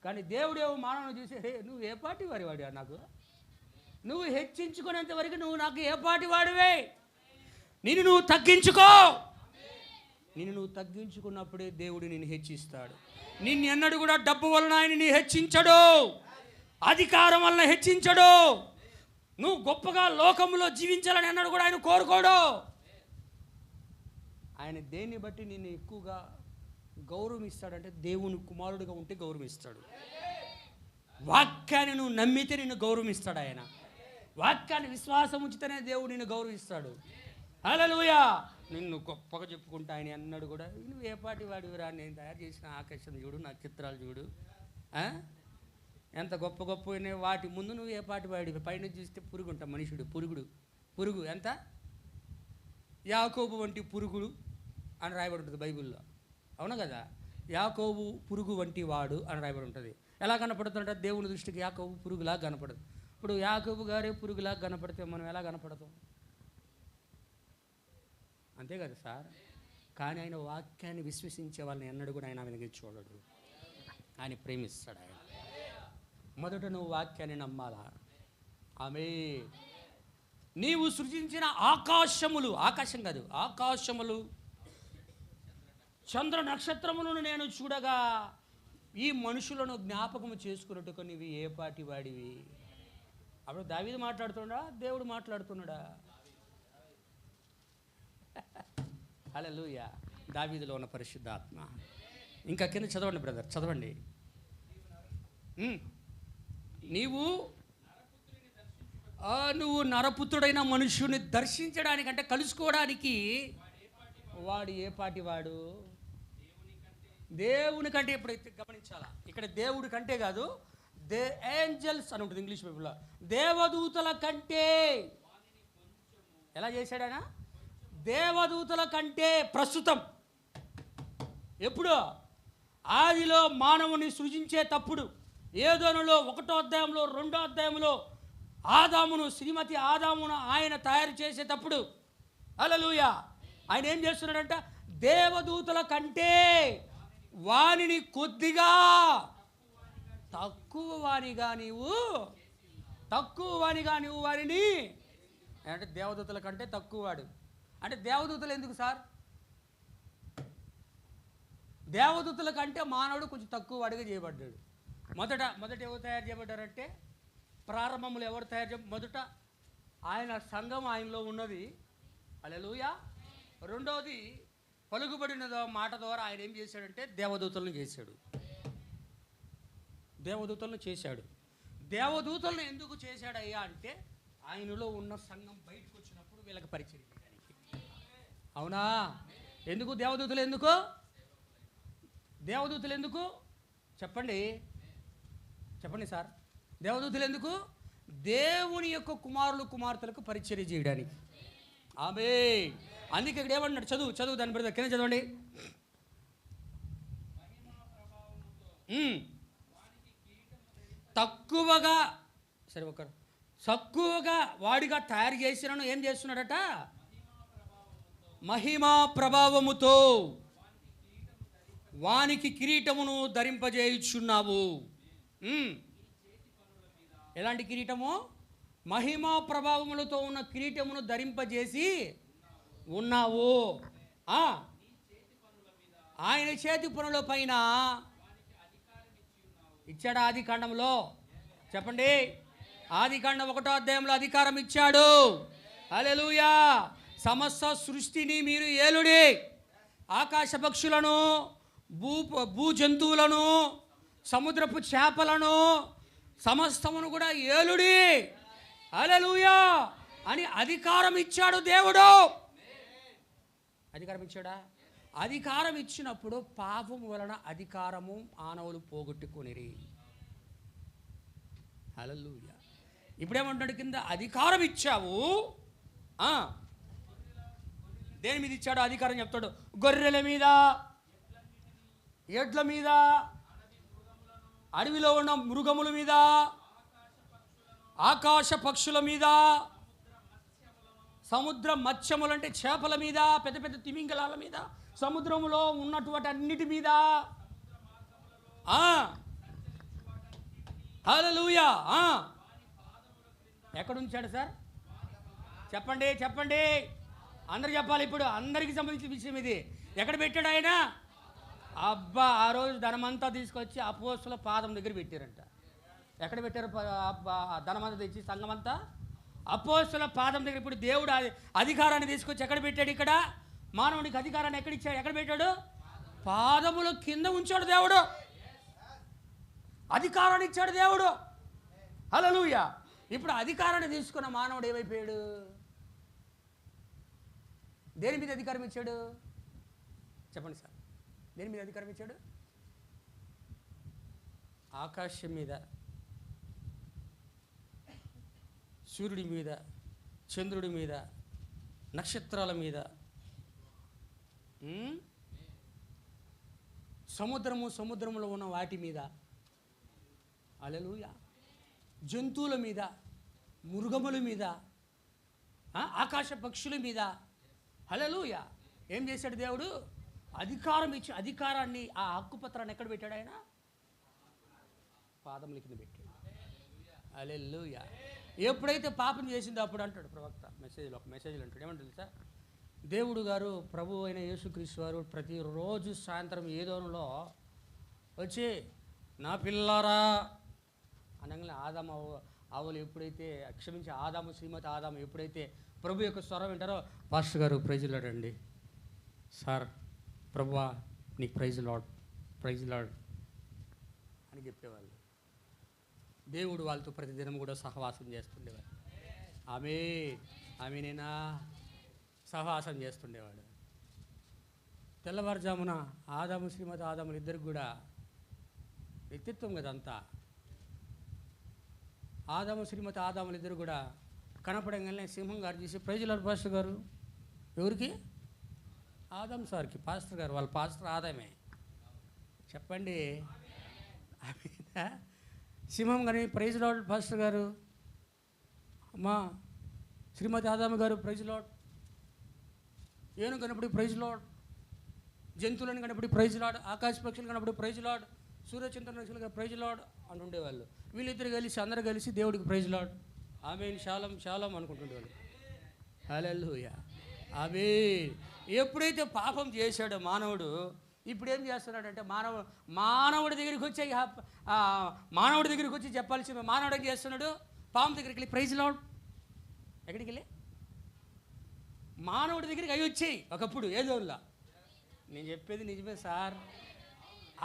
కానీ దేవుడేమో మానవుని చూసి, నువ్వు ఏ పాటి వాడివా? నాకు నువ్వు హెచ్చించుకునేంత వరకు నువ్వు నాకు ఏ పాటి వాడివే? నువ్వు తగ్గించుకో. నువ్వు తగ్గించుకున్నప్పుడే దేవుడు నిన్ను హెచ్చిస్తాడు. నిన్నెన్నడు కూడా డబ్బు వలన ఆయన హెచ్చించడు, అధికారం వలన హెచ్చించడు. నువ్వు గొప్పగా లోకంలో జీవించాలని అన్నాడు కూడా ఆయన కోరుకోడు. ఆయన దేన్ని బట్టి నిన్ను ఎక్కువగా గౌరవం ఇస్తాడంటే దేవుని కుమారుడిగా ఉంటే గౌరవం ఇస్తాడు. వాక్యాన్ని నువ్వు నమ్మితే నిన్ను గౌరవిస్తాడు. ఆయన వాక్యాన్ని విశ్వాసం ఉంచితేనే దేవుడు నిన్ను గౌరవిస్తాడు. హల్లెలూయా. నిన్ను గొప్పగా చెప్పుకుంటా ఆయన అన్నాడు కూడా, నువ్వు ఏ పాటి వాడివిరా? నేను తయారు చేసిన ఆకాశం చూడు, నక్షత్రాలు చూడు, ఎంత గొప్ప వాటి ముందు నువ్వు ఏ పాటి వాడివి? పైన చూస్తే పురుగు ఉంటా, మనుషుడు పురుగు ఎంత? యాకోబు వంటి పురుగుడు అని రాయబడి ఉంటుంది బైబిల్లో, అవును కదా? యాకోబు పురుగు వంటి వాడు అని రాయబడి ఉంటుంది. ఎలా కనపడుతుంటే దేవుని దృష్టికి యాకోబు పురుగులా కనపడదు. ఇప్పుడు యాకోబు గారే పురుగులా కనపడితే మనం ఎలా కనపడతాం? అంతే కదా సార్. కానీ ఆయన వాక్యాన్ని విశ్వసించే వాళ్ళని ఎన్నడూ కూడా ఆయన వెనక్కి చూడడు. ఆయన ప్రేమిస్తాడు. ఆయన మొదట నువ్వు వాక్యాన్ని నమ్మాలా. ఆమేన్. నీవు సృజించిన ఆకాశములు చంద్ర నక్షత్రములను నేను చూడగా ఈ మనుషులను జ్ఞాపకము చేసుకున్నట్టుకు నీవు ఏ పాటి వాడివి? అప్పుడు దావీదు మాట్లాడుతున్నాడా, దేవుడు మాట్లాడుతున్నాడా? హల్లెలూయా. దావీదులో ఉన్న పరిశుద్ధాత్మ. ఇంకా కింద చదవండి బ్రదర్, చదవండి. నువ్వు నరపుత్రుడైన మనుష్యుని దర్శించడానికి అంటే కలుసుకోవడానికి వాడు ఏ పాటి వాడు? దేవుని కంటే. ఎప్పుడైతే గమనించాలా, ఇక్కడ దేవుడి కంటే కాదు, ఏంజల్స్ అని ఉంటుంది ఇంగ్లీష్ బైబిల్లో, దేవదూతల కంటే. ఎలా చేశాడు ఆయన? దేవదూతల కంటే. ప్రస్తుతం ఎప్పుడు? ఆదిలో మానవుని సృజించేటప్పుడు ఏదోనులో 1వ అధ్యాయంలో 2వ అధ్యాయంలో శ్రీమతి ఆదామును ఆయన తయారు చేసేటప్పుడు, హల్లెలూయా, ఆయన ఏం చేస్తున్నాడంట? దేవదూతల కంటే వానిని కొద్దిగా తక్కువ వానిగా నీవు వారిని అంటే దేవదూతల కంటే తక్కువ వాడు. అంటే దేవదూతలు ఎందుకు సార్? దేవదూతల కంటే మానవుడు కొంచెం తక్కువ వాడిగా చేయబడ్డాడు. మొదట ఎవరు తయారు చేయబడ్డారంటే, ప్రారంభంలో ఎవరు మొదట ఆయన సంఘం ఆయనలో ఉన్నది. హల్లెలూయా. రెండవది పలుకుబడిన మాట ద్వారా ఆయన ఏం చేశాడంటే దేవదూతలను చేశాడు. దేవదూతలను చేశాడు. దేవదూతలను ఎందుకు చేశాడయ్యా అంటే ఆయనలో ఉన్న సంఘం బయటకు వచ్చినప్పుడు వీళ్ళకి పరిచయం చేయడానికి. అవునా? ఎందుకు దేవదూతలు? దేవదూతలు ఎందుకు చెప్పండి సార్. దేవదూతలు ఎందుకు? దేవుని యొక్క కుమారులు కుమార్తెలకు పరిచర్య చేయడానికి. ఆమేన్. అందుకే ఇక్కడ ఏమన్నాడు? చదువు దాని బ్రదర్ కింద చదవండి. తక్కువగా వాడిగా తయారు చేసినను ఏం చేస్తున్నాడట? మహిమా ప్రభావముతో వానికి కిరీటమును ధరింపజేయుచున్నావు. ఎలాంటి కిరీటము? మహిమా ప్రభావములతో ఉన్న కిరీటమును ధరింపజేసి ఉన్నావు. ఆయన చేతి పనుల పైన ఇచ్చాడు. ఆది కాండంలో చెప్పండి, ఆది కాండం 1వ అధ్యాయంలో అధికారం ఇచ్చాడు. హల్లెలూయా. సమస్త సృష్టిని మీరు ఏలుడి, ఆకాశ పక్షులను, భూ జంతువులను, సముద్రపు చేపలను సమస్తమును కూడా ఏలుడి, హల్లెలూయా అని అధికారం ఇచ్చాడు దేవుడు. అధికారం ఇచ్చాడా? అధికారం ఇచ్చినప్పుడు పాపం వలన అధికారము మానవులు పోగొట్టుకొనిరి. హల్లెలూయా. ఇప్పుడేమంటాడు కింద? అధికారం ఇచ్చావు. దేని మీద ఇచ్చాడు అధికారం చెప్తాడు? గొర్రెల మీద, ఎడ్ల మీద, అడవిలో ఉన్న మృగముల మీద, ఆకాశ పక్షుల మీద, సముద్ర మత్స్యములు అంటే చేపల మీద, పెద్ద పెద్ద తిమింగలాల మీద, సముద్రములో ఉన్నటువంటి అన్నిటి మీద. హల్లెలూయా. ఎక్కడ ఉంచాడు సార్? చెప్పండి అందరికి చెప్పాలి. ఇప్పుడు అందరికి సంబంధించిన విషయం ఇది. ఎక్కడ పెట్టాడు ఆయన? అబ్బా, ఆ రోజు ధనమంతా తీసుకొచ్చి అపోస్తుల పాదం దగ్గర పెట్టారంట. ఎక్కడ పెట్టారు? ధనమంతా తెచ్చి సంఘమంతా అపోస్తుల పాదం దగ్గర. ఇప్పుడు దేవుడు అధికారాన్ని తీసుకొచ్చి ఎక్కడ పెట్టాడు? ఇక్కడ మానవునికి అధికారాన్ని ఎక్కడ పెట్టాడు? పాదముల కింద ఉంచాడు దేవుడు. అధికారాన్ని ఇచ్చాడు దేవుడు. హల్లెలూయా. ఇప్పుడు అధికారాన్ని తీసుకున్న మానవుడు ఏమైపోయాడు? దేని మీద అధికారం ఇచ్చాడు? చెప్పండి సార్. దేని మీద అధికారం ఇచ్చాడు? ఆకాశం మీద, సూర్యుడి మీద, చంద్రుడి మీద, నక్షత్రాల మీద, సముద్రములో ఉన్న వాటి మీద, హల్లెలూయా, జంతువుల మీద, మృగముల మీద, ఆకాశ పక్షుల మీద, హల్లెలూయా. ఏం చేశాడు దేవుడు? అధికారం ఇచ్చి అధికారాన్ని, ఆ హక్కుపత్రాన్ని ఎక్కడ పెట్టాడు ఆయన? పాదముల కింద పెట్టాడు. హల్లెలూయా. ఎప్పుడైతే పాపం చేసిందో అప్పుడు అంటాడు ప్రవక్త ఒక మెసేజ్లో అంటాడు. ఏమంటాడు తెలుసా? దేవుడు గారు, ప్రభు అయిన యేసుక్రీస్తు వారు ప్రతిరోజు సాయంత్రం ఏదోనలో వచ్చి నా పిల్లారా అనగానే ఆదాము ఆవులు ఎప్పుడైతే క్షమించి ఆదాము శ్రీమతి ఆదాము ఎప్పుడైతే ప్రభు యొక్క స్వరం వింటారో, పాస్టర్ గారు ప్రైజ్ లార్డ్ అండి సార్, ప్రభువా నీకు ప్రైజ్ లార్డ్ అని చెప్పేవాళ్ళు. దేవుడు వాళ్ళతో ప్రతిదినం కూడా సహవాసం చేస్తుండేవాడు. ఆమెనేనా సహవాసం చేస్తుండేవాడు. తెల్లవారుజామున ఆదాము శ్రీమతి ఆదాములు ఇద్దరికి కూడా వ్యక్తిత్వం కదంతా. ఆదాము శ్రీమతి ఆదాములు ఇద్దరు కూడా కనపడంగానే సింహం గారు చేసి ప్రైజ్ లార్డ్ పాస్టర్ గారు. ఎవరికి? ఆదాం సార్కి. పాస్టర్ గారు, వాళ్ళ పాస్టర్ ఆదామే. చెప్పండి. సింహం గారి ప్రైజ్ లార్డ్ పాస్టర్ గారు, అమ్మా శ్రీమతి ఆదాము గారు ప్రైజ్ లార్డ్, ఏను కనపడి ప్రైజ్ లార్డ్, జంతువులను కనపడి ప్రైజ్ లార్డ్, ఆకాశ పక్షులు కనపడి ప్రైజ్ లార్డ్, సూర్యచంద్ర ప్రైజ్ లార్డ్ అని ఉండేవాళ్ళు. వీళ్ళిద్దరు కలిసి అందరు కలిసి దేవుడికి ప్రైజ్ లార్డ్, ఆమేన్, శాలం అనుకుంటుండేవాళ్ళు. హల్లెలూయా. ఆమేన్. ఎప్పుడైతే పాపం చేశాడో మానవుడు, ఇప్పుడు ఏం చేస్తున్నాడంటే మానవుడి దగ్గరికి వచ్చి చెప్పాల్సిన మానవుడు ఏం చేస్తున్నాడు? పాము దగ్గరికి వెళ్ళి ప్రైజ్ లార్డ్. ఎక్కడికి వెళ్ళి? మానవుడి దగ్గరికి అవి వచ్చాయి ఒకప్పుడు ఏదోలా. నేను చెప్పేది నిజమే సార్.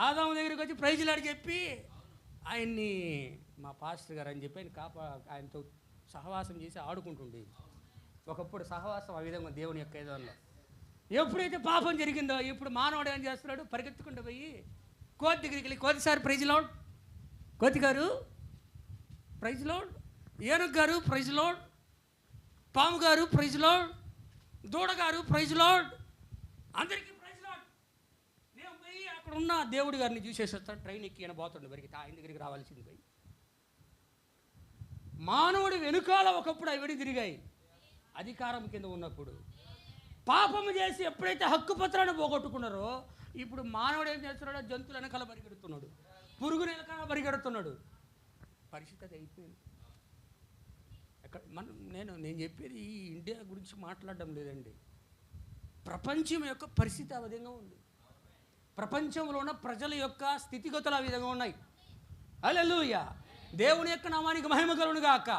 ఆదాము దగ్గరికి వచ్చి ప్రైజ్ లార్డ్ చెప్పి ఆయన్ని మా పాస్టర్ గారు అని చెప్పి ఆయనతో సహవాసం చేసి ఆడుకుంటుండేది. ఒకప్పుడు సహవాసం ఆ విధంగా దేవుని యొక్క ఏదోలో. ఎప్పుడైతే పాపం జరిగిందో ఇప్పుడు మానవుడు ఏం చేస్తున్నాడు, పరిగెత్తుకుంటూ పోయి కోతి దగ్గరికి వెళ్ళి, కోతి సార్ ప్రైజ్ లోడ్, కోతి గారు ప్రైజ్ లోడ్, ఏనుగు గారు ప్రైజ్ లోడ్, పాము గారు ప్రైజ్ లోడ్, దూడ గారు ప్రైజ్ లోడ్, అందరికీ ప్రైజ్ లోడ్. నేను పోయి అక్కడ ఉన్న దేవుడి గారిని చూసేసి వస్తాను, ట్రైన్ ఎక్కి పోతుండే వరకు ఆయన దగ్గరికి రావాల్సింది పోయి. మానవుడి వెనుకాల ఒకప్పుడు అవన్నీ తిరిగాయి అధికారం కింద ఉన్నప్పుడు. పాపము చేసి ఎప్పుడైతే హక్కు పత్రాన్ని పోగొట్టుకున్నారో ఇప్పుడు మానవుడు ఏం చేస్తున్నాడో జంతువుల వెనకాల పరిగెడుతున్నాడు, పురుగుల వెనకాల పరిగెడుతున్నాడు. పరిస్థితి అయిపోయింది. ఎక్కడ నేను చెప్పేది ఈ ఇండియా గురించి మాట్లాడడం లేదండి. ప్రపంచం యొక్క పరిస్థితి ఆ విధంగా ఉంది. ప్రపంచంలో ఉన్న ప్రజల యొక్క స్థితిగతులు ఆ విధంగా ఉన్నాయి. హల్లెలూయా, దేవుని యొక్క నామానికి మహిమ కలుగును గాక.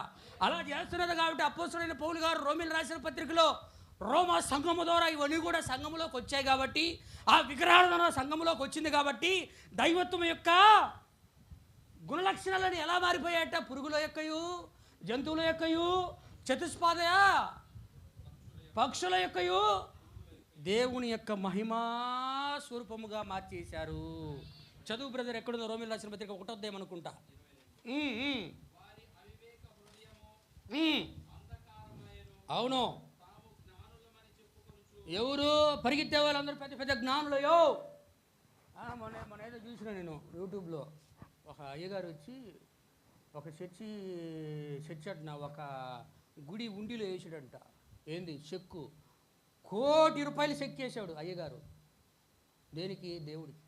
అలా చేస్తున్నది కాబట్టి అపోస్తలుడైన పౌలు గారు రోమీయులకు రాసిన పత్రికలో రోమా సంఘము ద్వారా ఇవన్నీ కూడా సంఘములోకి వచ్చాయి కాబట్టి, ఆ విగ్రహారాధన సంఘములోకి వచ్చింది కాబట్టి దైవత్వం యొక్క గుణలక్షణాలను ఎలా మారిపోయాయట, పురుగుల యొక్కయు, జంతువుల యొక్కయు, చతుష్పాదయ పక్షుల యొక్కయు దేవుని యొక్క మహిమా స్వరూపముగా మార్చేశారు. చదువు బ్రదర్, ఎక్కడుందో రోమీయులకు రాసిన పత్రిక 1వ అధ్యాయం అనుకుంటా. అవును, ఎవరు పరిగెత్తే వాళ్ళందరూ పెద్ద పెద్ద జ్ఞానులయో. మన ఏదో చూసిన నేను యూట్యూబ్లో ఒక అయ్యగారు వచ్చి ఒక చర్చి అంటున్నా ఒక గుడి ఉండిలో వేసాడంట. ఏంది చెక్కు, ₹1 కోటి చెక్ వేసాడు అయ్యగారు. దేనికి? దేవుడికి.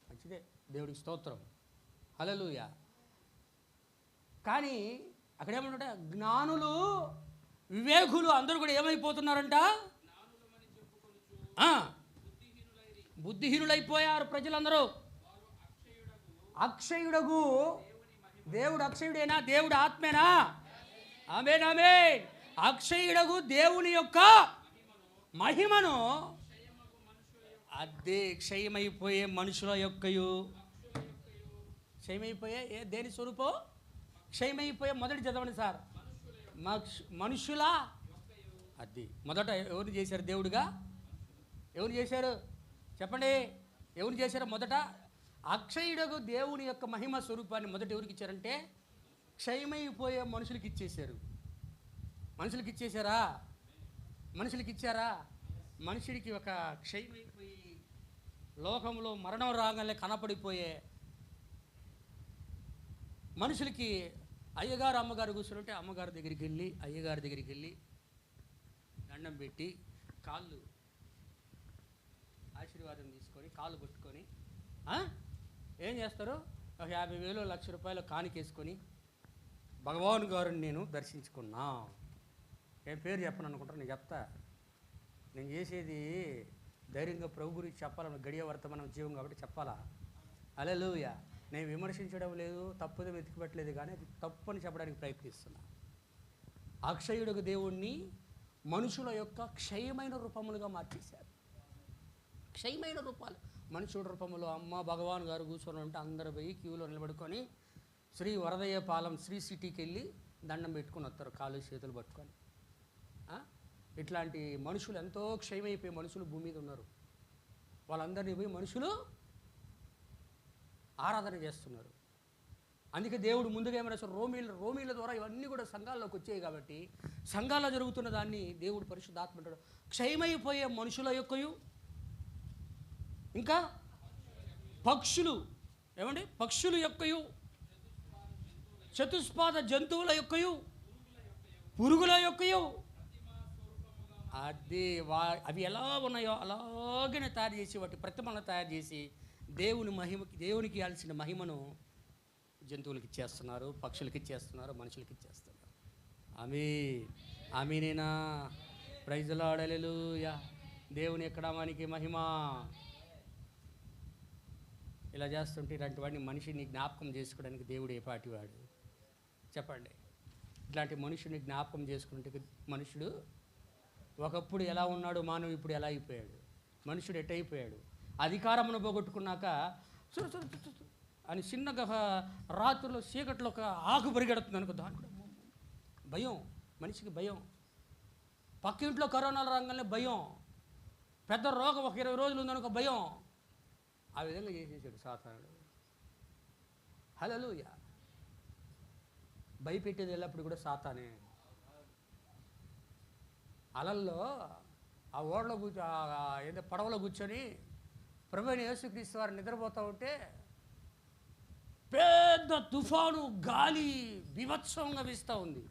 మంచిదే, దేవుడికి స్తోత్రం, హల్లెలూయా. కానీ అక్కడేమంటే జ్ఞానులు వివేకులు అందరూ కూడా ఏమైపోతున్నారంట, బుద్ధిహీనులైపోయారు ప్రజలందరూ. అక్షయుడగు దేవుడు అక్షయుడేనా? దేవుడు ఆత్మేనా? ఆమేన్ ఆమేన్. అక్షయుడగు దేవుని యొక్క మహిమను అదే క్షయమైపోయే మనుషుల యొక్కయు, క్షయమైపోయే దేని స్వరూపం? క్షయమైపోయే. మొదటి చదవండి సార్. మనుషుల అది మొదట ఎవరు చేశారు దేవుడుగా? ఎవరు చేశారు చెప్పండి? ఎవరు చేశారు? మొదట అక్షయుడకు దేవుని యొక్క మహిమ స్వరూపాన్ని మొదట ఎవరికి ఇచ్చారంటే క్షయమైపోయే మనుషులకి ఇచ్చేశారు. మనుషులకి ఇచ్చేశారా? మనుషులకి ఇచ్చారా? మనుషుడికి ఒక క్షయమైపోయి లోకంలో మరణం రాగానే కనపడిపోయే మనుషులకి అయ్యగారు అమ్మగారు కూర్చుంటే అమ్మగారి దగ్గరికి వెళ్ళి అయ్యగారి దగ్గరికి వెళ్ళి దండం పెట్టి కాళ్ళు ఆశీర్వాదం తీసుకొని కాళ్ళు పట్టుకొని ఏం చేస్తారు? ఒక 50,000 ₹1,00,000 కానికేసుకొని భగవాన్ గారిని నేను దర్శించుకున్నా. ఏం పేరు చెప్పను అనుకుంటారు, నేను చెప్తా. నేను చేసేది ధైర్యంగా ప్రభు గురించి చెప్పాలని గడియ వర్తమానం జీవం కాబట్టి చెప్పాలా. హల్లెలూయా. నేను విమర్శించడం లేదు, తప్పుదో వెతికిపెట్టలేదు, కానీ అది తప్పు అని చెప్పడానికి ప్రయత్నిస్తున్నా. అక్షయుడకు దేవుణ్ణి మనుషుల యొక్క క్షయమైన రూపములుగా మార్చేశారు. క్షయమైన రూపాలు మనుషుడి రూపంలో అమ్మ భగవాన్ గారు కూర్చొని ఉంటే అందరూ పోయి క్యూలో నిలబడుకొని శ్రీ వరదయ్య పాలెం శ్రీ సిటీకి వెళ్ళి దండం పెట్టుకుని వస్తారు కాళ్ళు చేతులు పట్టుకొని. ఇట్లాంటి మనుషులు ఎంతో క్షయమైపోయే మనుషులు భూమి మీద ఉన్నారు. వాళ్ళందరినీ పోయి మనుషులు ఆరాధన చేస్తున్నారు. అందుకే దేవుడు ముందుగా ఏమైనా రోమీల ద్వారా ఇవన్నీ కూడా సంఘాల్లోకి వచ్చాయి కాబట్టి సంఘాల్లో జరుగుతున్న దాన్ని దేవుడు పరిశుద్ధాత్మ అంటాడు క్షయమైపోయే మనుషుల యొక్కయు, ఇంకా పక్షులు, ఏమండి పక్షుల యొక్కయు, చతుష్పాద జంతువుల యొక్కయు, పురుగుల యొక్కయు, అది అవి ఎలా ఉన్నాయో అలాగనే తయారు చేసి వాటి ప్రతిమలను తయారు చేసి దేవునికి ఇవ్వాల్సిన మహిమను జంతువులకి ఇచ్చేస్తున్నారు, పక్షులకి ఇచ్చేస్తున్నారు, మనుషులకి ఇచ్చేస్తున్నారు. ఆమేనేనా? ప్రైజ్ ది లార్డ్, హల్లెలూయా. దేవుని యొక్క నామానికి మహిమ. ఇలా చేస్తుంటే ఇలాంటి వాడిని మనిషిని జ్ఞాపకం చేసుకోవడానికి దేవుడు ఏ పాటివాడు చెప్పండి? ఇట్లాంటి మనుషుని జ్ఞాపకం చేసుకుంటే మనుషుడు ఒకప్పుడు ఎలా ఉన్నాడు, మానవుడు ఇప్పుడు ఎలా అయిపోయాడు, మనుషుడు ఎట్టయిపోయాడు. అధికారమును పోగొట్టుకున్నాక అని చిన్నగా రాత్రిలో చీకట్లో ఒక ఆకు పరిగెడుతుంది అనుకో, దాని కూడా భయం, మనిషికి భయం. పక్క ఇంట్లో కరోనాలు రాగానే భయం, పెద్ద రోగం ఒక 20 రోజులు ఉందనుకో భయం. ఆ విధంగా చేసేసాడు సాతానుడు. హల్లెలూయా. భయపెట్టేది ఎల్లప్పుడు కూడా సాతానే. అలల్లో ఆ ఓడలో ఏదో పడవలో కూర్చొని ప్రభువైన యేసుక్రీస్తు వారు నిద్రపోతూ ఉంటే పెద్ద తుఫాను గాలి బీభత్సంగా వీస్తూ ఉంది.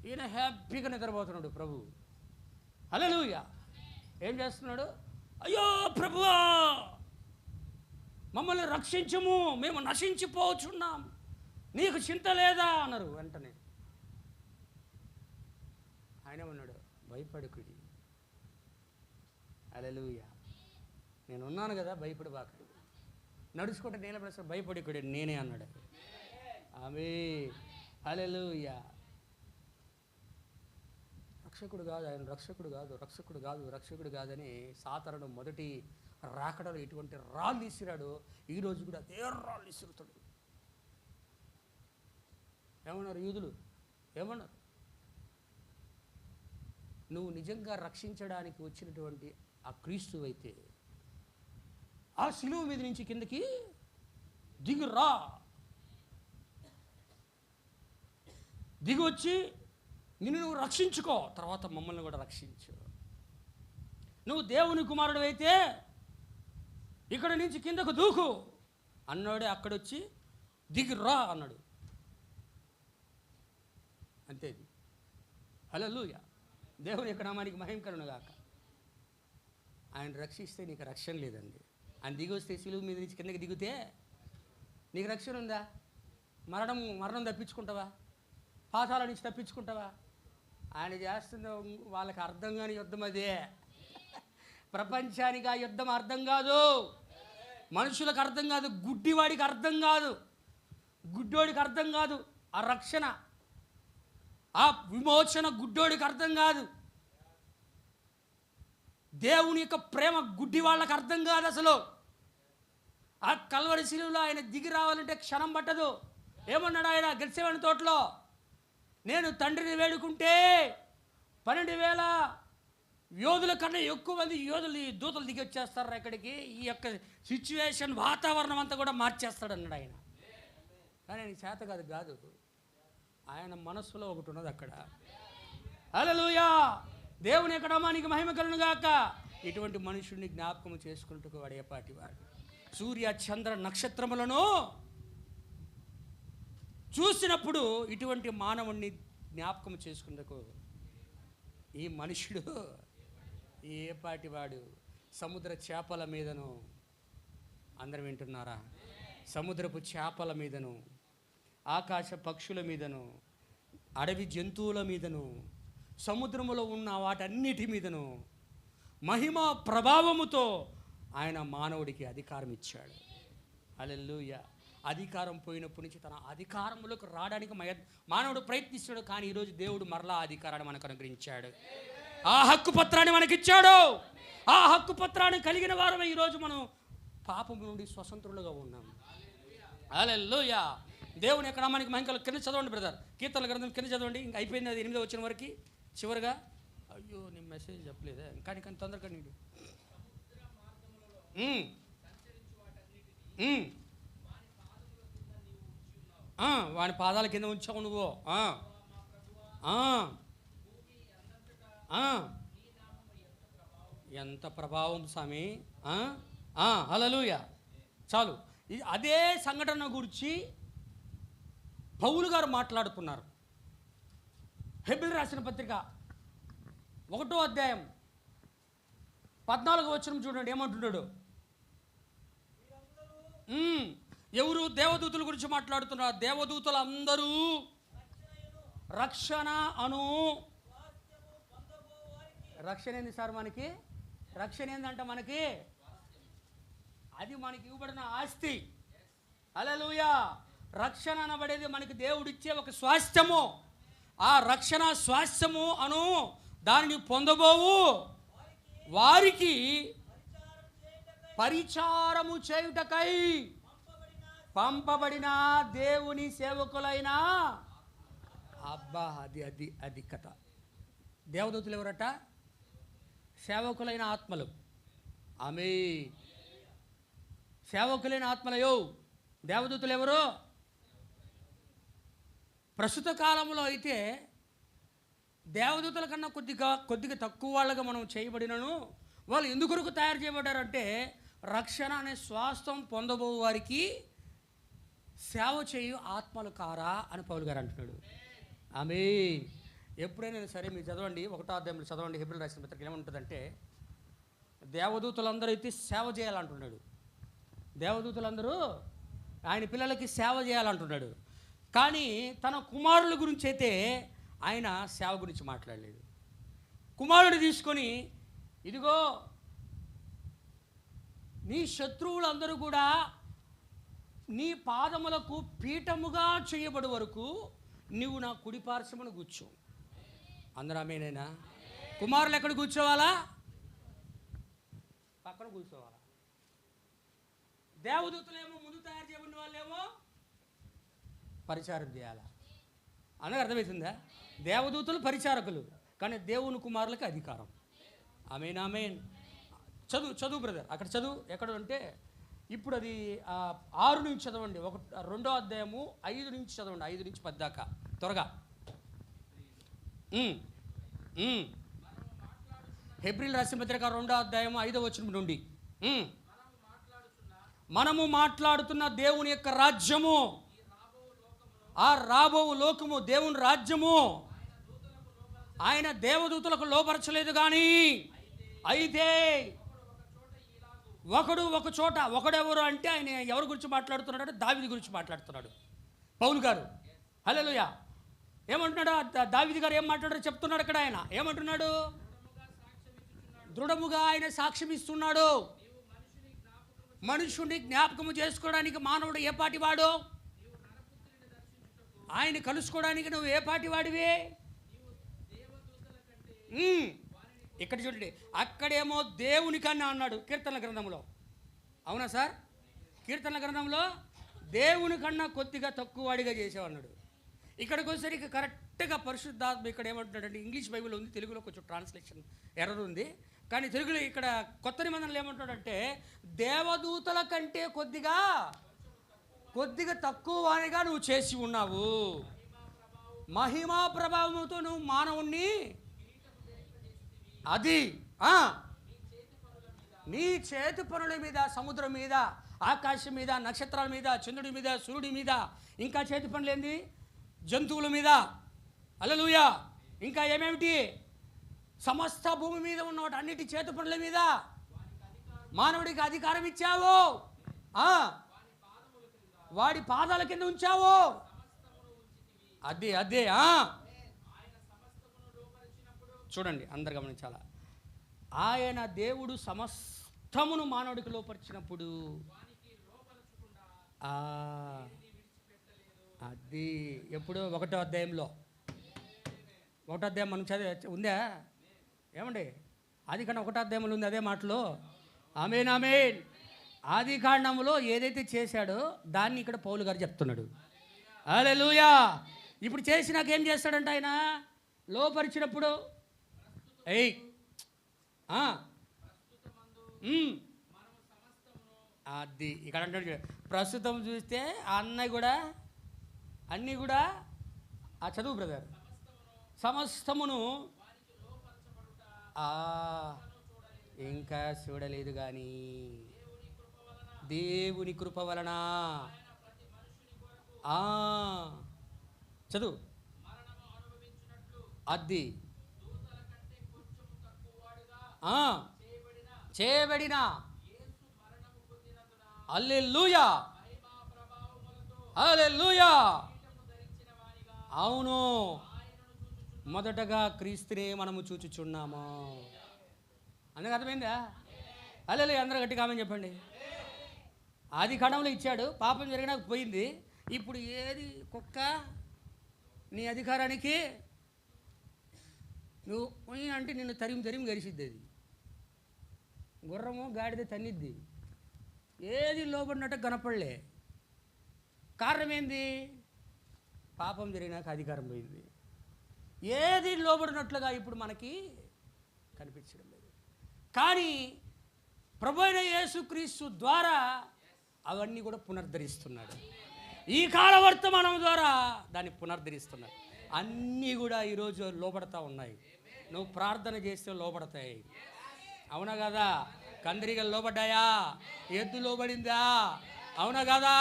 ఈయన హ్యాపీగా నిద్రపోతున్నాడు ప్రభు. హల్లెలూయా. ఏం చేస్తున్నాడు? అయ్యో ప్రభువా, మమ్మల్ని రక్షించము, మేము నశించిపోవచ్చున్నాం, నీకు చింత లేదా అన్నారు. వెంటనే ఆయన ఉన్నాడు, భయపడుకుడి. హల్లెలూయా. నేను ఉన్నాను కదా, భయపడబాక. నడుచుకుంటే నేల ప్రశ్న భయపడుకుడి నేనే అన్నాడు. ఆమేన్. హల్లెలూయా. రక్షకుడు కాదు ఆయన, రక్షకుడు కాదని సాతానుడు మొదటి రాకడలో ఎటువంటి రాళ్ళు ఇసిరాడు, ఈరోజు కూడా అదే రాళ్ళు ఇసురుతాడు. ఏమన్నారు యూదులు? ఏమన్నారు? నువ్వు నిజంగా రక్షించడానికి వచ్చినటువంటి ఆ క్రీస్తు అయితే ఆ శిలువ మీద నుంచి కిందకి దిగురా, దిగి వచ్చి నిన్ను నువ్వు రక్షించుకో, తర్వాత మమ్మల్ని కూడా రక్షించు. నువ్వు దేవుని కుమారుడు అయితే ఇక్కడ నుంచి కిందకు దూకు అన్నాడే, అక్కడొచ్చి దిగిరా అన్నాడు. అంతేది. హల్లెలూయా. దేవుని యొక్క నామానికి మహిమ కలుగును గాక. ఆయన రక్షిస్తే నీకు రక్షణ లేదండి. ఆయన దిగి వస్తే శిలువ మీద నుంచి కిందకి దిగితే నీకు రక్షణ ఉందా? మరణం తప్పించుకుంటావా? పాతాళ నుంచి తప్పించుకుంటావా? ఆయన చేస్తున్న వాళ్ళకి అర్థం కాని యుద్ధం అదే. ప్రపంచానికి ఆ యుద్ధం అర్థం కాదు, మనుషులకు అర్థం కాదు, గుడ్డివాడికి అర్థం కాదు, గుడ్డోడికి అర్థం కాదు ఆ రక్షణ, ఆ విమోచన గుడ్డోడికి అర్థం కాదు. దేవుని యొక్క ప్రేమ గుడ్డి వాళ్ళకి అర్థం కాదు అసలు. ఆ కల్వరి శిలువలో ఆయన దిగి రావాలంటే క్షణం పట్టదు. ఏమన్నాడు ఆయన గెత్సేమనే తోటలో? నేను తండ్రిని వేడుకుంటే 12,000 యోధుల కన్నా ఎక్కువ మంది దూతలు దిగి వచ్చేస్తారు ఇక్కడికి. ఈ యొక్క సిచ్యువేషన్ వాతావరణం అంతా కూడా మార్చేస్తాడు అన్నాడు ఆయన. కానీ ఆయన చేత కాదు, ఆయన మనస్సులో ఒకటి ఉన్నది అక్కడ. హల్లెలూయా. దేవుని యొక్క నామానికి మహిమ కలుగును గాక. ఇటువంటి మనుషుడిని జ్ఞాపకం చేసుకుంటూ వాడేపాటి వాడు. సూర్య చంద్ర నక్షత్రములను చూసినప్పుడు ఇటువంటి మానవుణ్ణి జ్ఞాపకం చేసుకుంటూ ఈ మనుషుడు ఏపాటి వాడు. సముద్ర చేపల మీదను, అందరం వింటున్నారా? సముద్రపు చేపల మీదను, ఆకాశ పక్షుల మీదను, అడవి జంతువుల మీదను, సముద్రములో ఉన్న వాటన్నిటి మీదను మహిమ ప్రభావముతో ఆయన మానవుడికి అధికారం ఇచ్చాడు. హల్లెలూయా. అధికారం పోయినప్పటి నుంచి తన అధికారంలోకి రావడానికి మానవుడు ప్రయత్నిస్తాడు. కానీ ఈరోజు దేవుడు మరలా అధికారాన్ని మనకు అనుగ్రహించాడు. ఆ హక్కు పత్రాన్ని మనకిచ్చాడు. ఆ హక్కు పత్రాన్ని కలిగిన వారమే ఈరోజు మనం పాపం నుండి స్వతంత్రులుగా ఉన్నాం. హల్లెలూయా. దేవుని యొక్క నామానికి మహిమ. కింద చదవండి బ్రదర్, కీర్తనల గ్రంథం కింద చదవండి. ఇంకా అయిపోయింది, అది 8వ వచనం వరకు చివరిగా. అయ్యో నేను మెసేజ్ చెప్పలేదే, కానీ తొందరగా నీడు. వాని పాదాల కింద ఉంచావు నువ్వు. ఎంత ప్రభావం స్వామి. హల్లెలూయా. చాలు. అదే సంఘటన గురించి పౌలు గారు మాట్లాడుతున్నారు. హెబ్రీయులకు రాసిన పత్రిక 1వ అధ్యాయం 14వ వచనం చూడండి, ఏమంటున్నాడు? ఎవరు? దేవదూతుల గురించి మాట్లాడుతున్నారు. దేవదూతలు అందరూ రక్షణ అను. రక్షణ ఏంది సార్ మనకి? రక్షణ ఏందంట మనకి? అది మనకి ఇవ్వబడిన ఆస్తి. హల్లెలూయా. రక్షణ అనబడేది మనకి దేవుడిచ్చే ఒక స్వాస్థ్యము. ఆ రక్షణ స్వాస్థ్యము అను దానిని పొందబోవు వారికి పరిచారము చేయుటకై పంపబడిన దేవుని సేవకులైన అబ్బా అది అది అది కథ. దేవదూతలు ఎవరట? సేవకులైన ఆత్మలు. ఆమె సేవకులైన ఆత్మలయో. దేవదూతలు ఎవరు? ప్రస్తుత కాలంలో అయితే దేవదూతల కన్నా కొద్దిగా తక్కువ వాళ్ళగా మనం చేయబడినను. వాళ్ళు ఎందుకొరకు తయారు చేయబడ్డారంటే రక్షణ అనే స్వాస్థం పొందబో వారికి సేవ చేయు ఆత్మలు కారా అని పౌలు గారు అంటున్నాడు. ఆమె ఎప్పుడైనా సరే మీరు చదవండి, 1వ అధ్యాయంలో చదవండి, హెబ్రీయులకు రాసిన పత్రిక ఏముంటుందంటే దేవదూతలందరూ అయితే సేవ చేయాలంటున్నాడు. దేవదూతలందరూ ఆయన పిల్లలకి సేవ చేయాలంటున్నాడు. కానీ తన కుమారుల గురించి అయితే ఆయన సేవ గురించి మాట్లాడలేదు. కుమారుడిని తీసుకొని ఇదిగో నీ శత్రువులందరూ కూడా నీ పాదములకు పీఠముగా చేయబడి వరకు నువ్వు నా కుడి పార్శ్వమున కూర్చో. అందరూ ఆమేనేనా? కుమారులు ఎక్కడ కూర్చోవాలా? పక్కన కూర్చోవాలా. దేవదూతలేమో ముందు తయారు చేయబడిన వాళ్ళేమో పరిచారం చేయాలా. అందరికి అర్థమవుతుందా? దేవదూతలు పరిచారకులు, కానీ దేవుని కుమారులకి అధికారం. ఆమేన్ ఆమేన్. చదువు బ్రదర్, అక్కడ చదువు. ఎక్కడ అంటే ఇప్పుడు అది 6 నుంచి చదవండి. 2వ అధ్యాయము 5 నుంచి చదవండి, 5 నుంచి 10 దాకా త్వరగా. హెబ్రీయులకు రాసిన పత్రిక 2వ అధ్యాయము 5వ వచనం నుండి. మనము మాట్లాడుతున్న దేవుని యొక్క రాజ్యము, ఆ రాబో లోకము దేవుని రాజ్యము ఆయన దేవదూతలకు లోపరచలేదు. కానీ అయితే ఒకడు ఒక చోట, ఒకడెవరు అంటే ఆయన ఎవరి గురించి మాట్లాడుతున్నాడు అంటే దావీదు గురించి మాట్లాడుతున్నాడు పౌలు గారు. హల్లెలూయా. ఏమంటున్నాడు దావీదు గారు? ఏం మాట్లాడారో చెప్తున్నాడు అక్కడ. ఆయన ఏమంటున్నాడు? దృఢముగా ఆయన సాక్ష్యం ఇస్తున్నాడు. మనుషుని జ్ఞాపకము చేసుకోవడానికి మానవుడు ఏ పాటి వాడు? ఆయన కలుసుకోవడానికి నువ్వు ఏ పాటి వాడివి? ఇక్కడ చూడండి, అక్కడేమో దేవుని కన్నా అన్నాడు కీర్తనల గ్రంథంలో. అవునా సార్? కీర్తనల గ్రంథంలో దేవుని కన్నా కొద్దిగా తక్కువ వాడిగా చేసేవన్నాడు. ఇక్కడికి వచ్చేసరికి కరెక్ట్గా పరిశుద్ధాత్మ ఇక్కడ ఏమంటున్నాడంటే, ఇంగ్లీష్ బైబిల్ ఉంది, తెలుగులో కొంచెం ట్రాన్స్లేషన్ ఎర్రర్ ఉంది, కానీ తెలుగులో ఇక్కడ కొత్త నిబంధనలు ఏమంటున్నాడంటే దేవదూతల కంటే కొద్దిగా తక్కువ వాడిగా నువ్వు చేసి ఉన్నావు. మహిమా ప్రభావంతో నువ్వు మానవుణ్ణి అది నీ చేతి పనుల మీద, సముద్రం మీద, ఆకాశం మీద, నక్షత్రాల మీద, చంద్రుడి మీద, సూర్యుడి మీద, ఇంకా చేతి పనులు ఏంది? జంతువుల మీద. హల్లెలూయా. ఇంకా ఏమేమిటి? సమస్త భూమి మీద ఉన్న వాటి అన్నిటి చేతి పనుల మీద మానవుడికి అధికారం ఇచ్చావు. వాడి పాదాల కింద ఉంచావు. అదే చూడండి, అందరు గమనించాలా. ఆయన దేవుడు సమస్తమును మానవుడికి లోపరిచినప్పుడు అది ఎప్పుడు 1వ అధ్యాయంలో, 1వ అధ్యాయం మనం చదివి ఉందా ఏమండి? ఆది కాండం 1వ అధ్యాయంలో ఉంది అదే మాటలో. ఆమేన్ ఆమేన్. ఆది కాండంలో ఏదైతే చేశాడో దాన్ని ఇక్కడ పౌలు గారు చెప్తున్నాడు. హల్లెలూయా. ఇప్పుడు చేసినాక ఏం చేస్తాడంటే ఆయన లోపరిచినప్పుడు అది ఇక్కడ అంటాడు. ప్రస్తుతం చూస్తే అన్నయ్య కూడా అన్నీ కూడా చదువు బ్రదర్. సమస్తమును ఇంకా చూడలేదు కానీ దేవుని కృప వలన చదువు. అది చేయబడిన హల్లెలూయా హల్లెలూయా. అవును, మొదటగా క్రీస్తునే మనము చూచుచున్నాము. అందుకు అర్థమైందా? హల్లెలూయా. అందరూ గట్టిగా ఆమేన్ చెప్పండి. ఆది కాండంలో ఇచ్చాడు, పాపం జరిగినాక పోయింది. ఇప్పుడు ఏది కుక్క నీ అధికారానికి నువ్వు అంటే నిన్ను తరిమి గరిసిద్ది. అది గుర్రము గాడిద తన్నిద్ది. ఏది లోబడినట్టు కనపడలే. కారణం ఏంది? పాపం జరిగినాక అధికారం పోయింది. ఏది లోబడినట్లుగా ఇప్పుడు మనకి కనిపించడం లేదు. కానీ ప్రభు అయిన యేసుక్రీస్తు ద్వారా అవన్నీ కూడా పునరుద్ధరిస్తున్నాడు. ఈ కాల వర్తమానం ద్వారా దాన్ని పునరుద్ధరిస్తున్నాడు. అన్నీ కూడా ఈరోజు లోబడతా ఉన్నాయి. నువ్వు ప్రార్థన చేస్తే లోబడతాయి. అవునా కదా? కందిరీగలు లోబడ్డాయా? ఎద్దు లోబడిందా? అవునా కదా?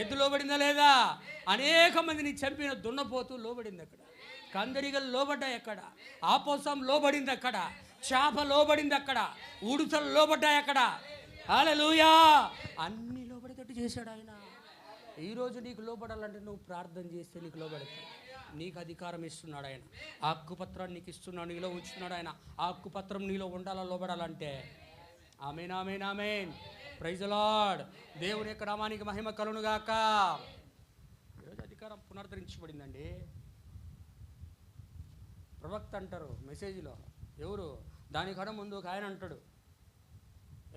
ఎద్దు లోబడిందా లేదా? అనేక మందిని చంపిన దున్నపోతు లోబడింది అక్కడ. కందిరీగలు లోబడ్డాయి అక్కడ. ఆపోసం లోబడింది అక్కడ. చేప లోబడింది అక్కడ. ఉడుతలు లోబడ్డాయి అక్కడ. హల్లెలూయా! అన్నీ లోబడేటట్టు చేశాడు ఆయన. ఈరోజు నీకు లోబడాలంటే నువ్వు ప్రార్థన చేస్తే నీకు లోబడతావు. నీకు అధికారం ఇస్తున్నాడు ఆయన. ఆ హక్కుపత్రాన్ని నీకు ఇస్తున్నాడు, నీలో ఉంచుతున్నాడు ఆయన. ఆ హక్కుపత్రం నీలో ఉండాలా లోబడాలంటే. Amen, amen, amen. Praise the lord. దేవుని యొక్క నామానికి మహిమ కలుగును గాక. ఈరోజు అధికారం పునరుద్ధరించబడిందండి. ప్రవక్త అంటారు మెసేజ్లో. ఎవరు? దానికన్నా ముందు ఒక ఆయన అంటాడు.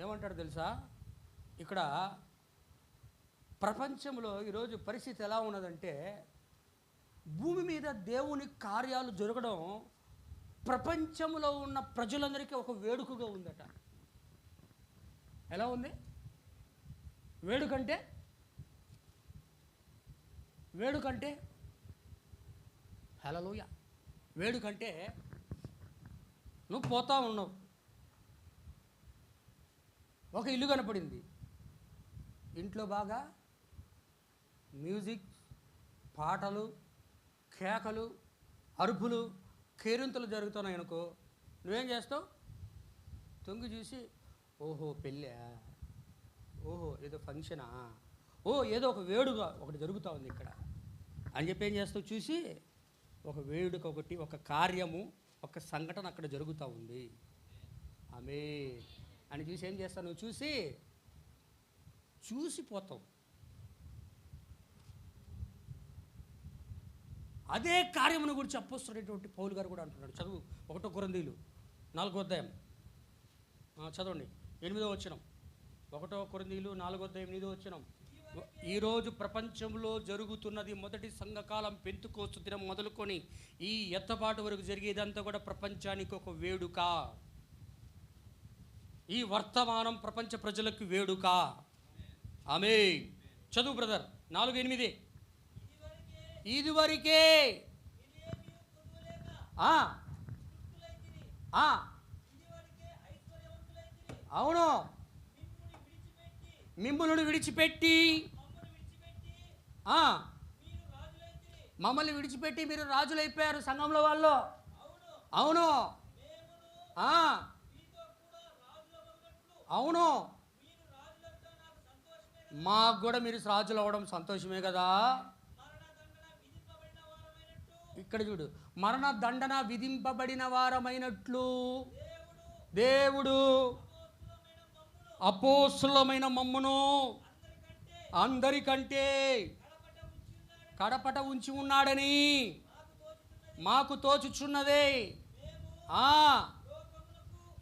ఏమంటాడు తెలుసా? ఇక్కడ ప్రపంచంలో ఈరోజు పరిస్థితి ఎలా ఉన్నదంటే, భూమి మీద దేవుని కార్యాలు జరగడం ప్రపంచంలో ఉన్న ప్రజలందరికీ ఒక వేడుకగా ఉందట. ఎలా ఉంది? వేడుకంటే హల్లెలూయా. వేడుకంటే నువ్వు పోతా ఉన్నావు, ఒక ఇల్లు కనపడింది, ఇంట్లో బాగా మ్యూజిక్, పాటలు, కేకలు, అరుపులు, కేరింతలు జరుగుతున్నాయి అనుకో, నువ్వేం చేస్తావు? తొంగి చూసి, ఓహో పెళ్ళా, ఓహో ఏదో ఫంక్షనా, ఓ ఏదో ఒక వేడుక ఒకటి జరుగుతూ ఉంది ఇక్కడ అని చెప్పి ఏం చేస్తావు? చూసి ఒక వేడుక ఒకటి, ఒక కార్యము, ఒక సంఘటన అక్కడ జరుగుతూ ఉంది, ఆమేన్ అని చూసి ఏం చేస్తావు? నువ్వు చూసిపోతావు. అదే కార్యమును గురించి అపోస్తలుడైనటువంటి పౌలు గారు కూడా అంటున్నాడు. చదువు 1 కొరింథీయులు 4వ అధ్యాయం చదవండి, 8వ వచనం. 1 కొరింథీయులు 4వ అధ్యాయం 8వ వచనం. ఈరోజు ప్రపంచంలో జరుగుతున్నది మొదటి సంఘకాలం పెంతుకోస్తు దినం మొదలుకొని ఈ ఎత్తబాటు వరకు జరిగేదంతా కూడా ప్రపంచానికి ఒక వేడుక. ఈ వర్తమానం ప్రపంచ ప్రజలకు వేడుక. ఆమేన్. చదువు బ్రదర్. 4:8. ఇదివరకే అవును, మిమ్ములను విడిచిపెట్టి మమ్మల్ని విడిచిపెట్టి మీరు రాజులైపోయారు సంఘంలో వాళ్ళు. అవును, అవును, మాకు కూడా మీరు రాజులు అవ్వడం సంతోషమే కదా. ఇక్కడ చూడు, మరణ దండన విధింపబడిన వారమైనట్లు దేవుడు అపోస్తులమైన మమ్మును అందరికంటే కడపట ఉంచి ఉన్నాడని మాకు తోచుచున్నదే.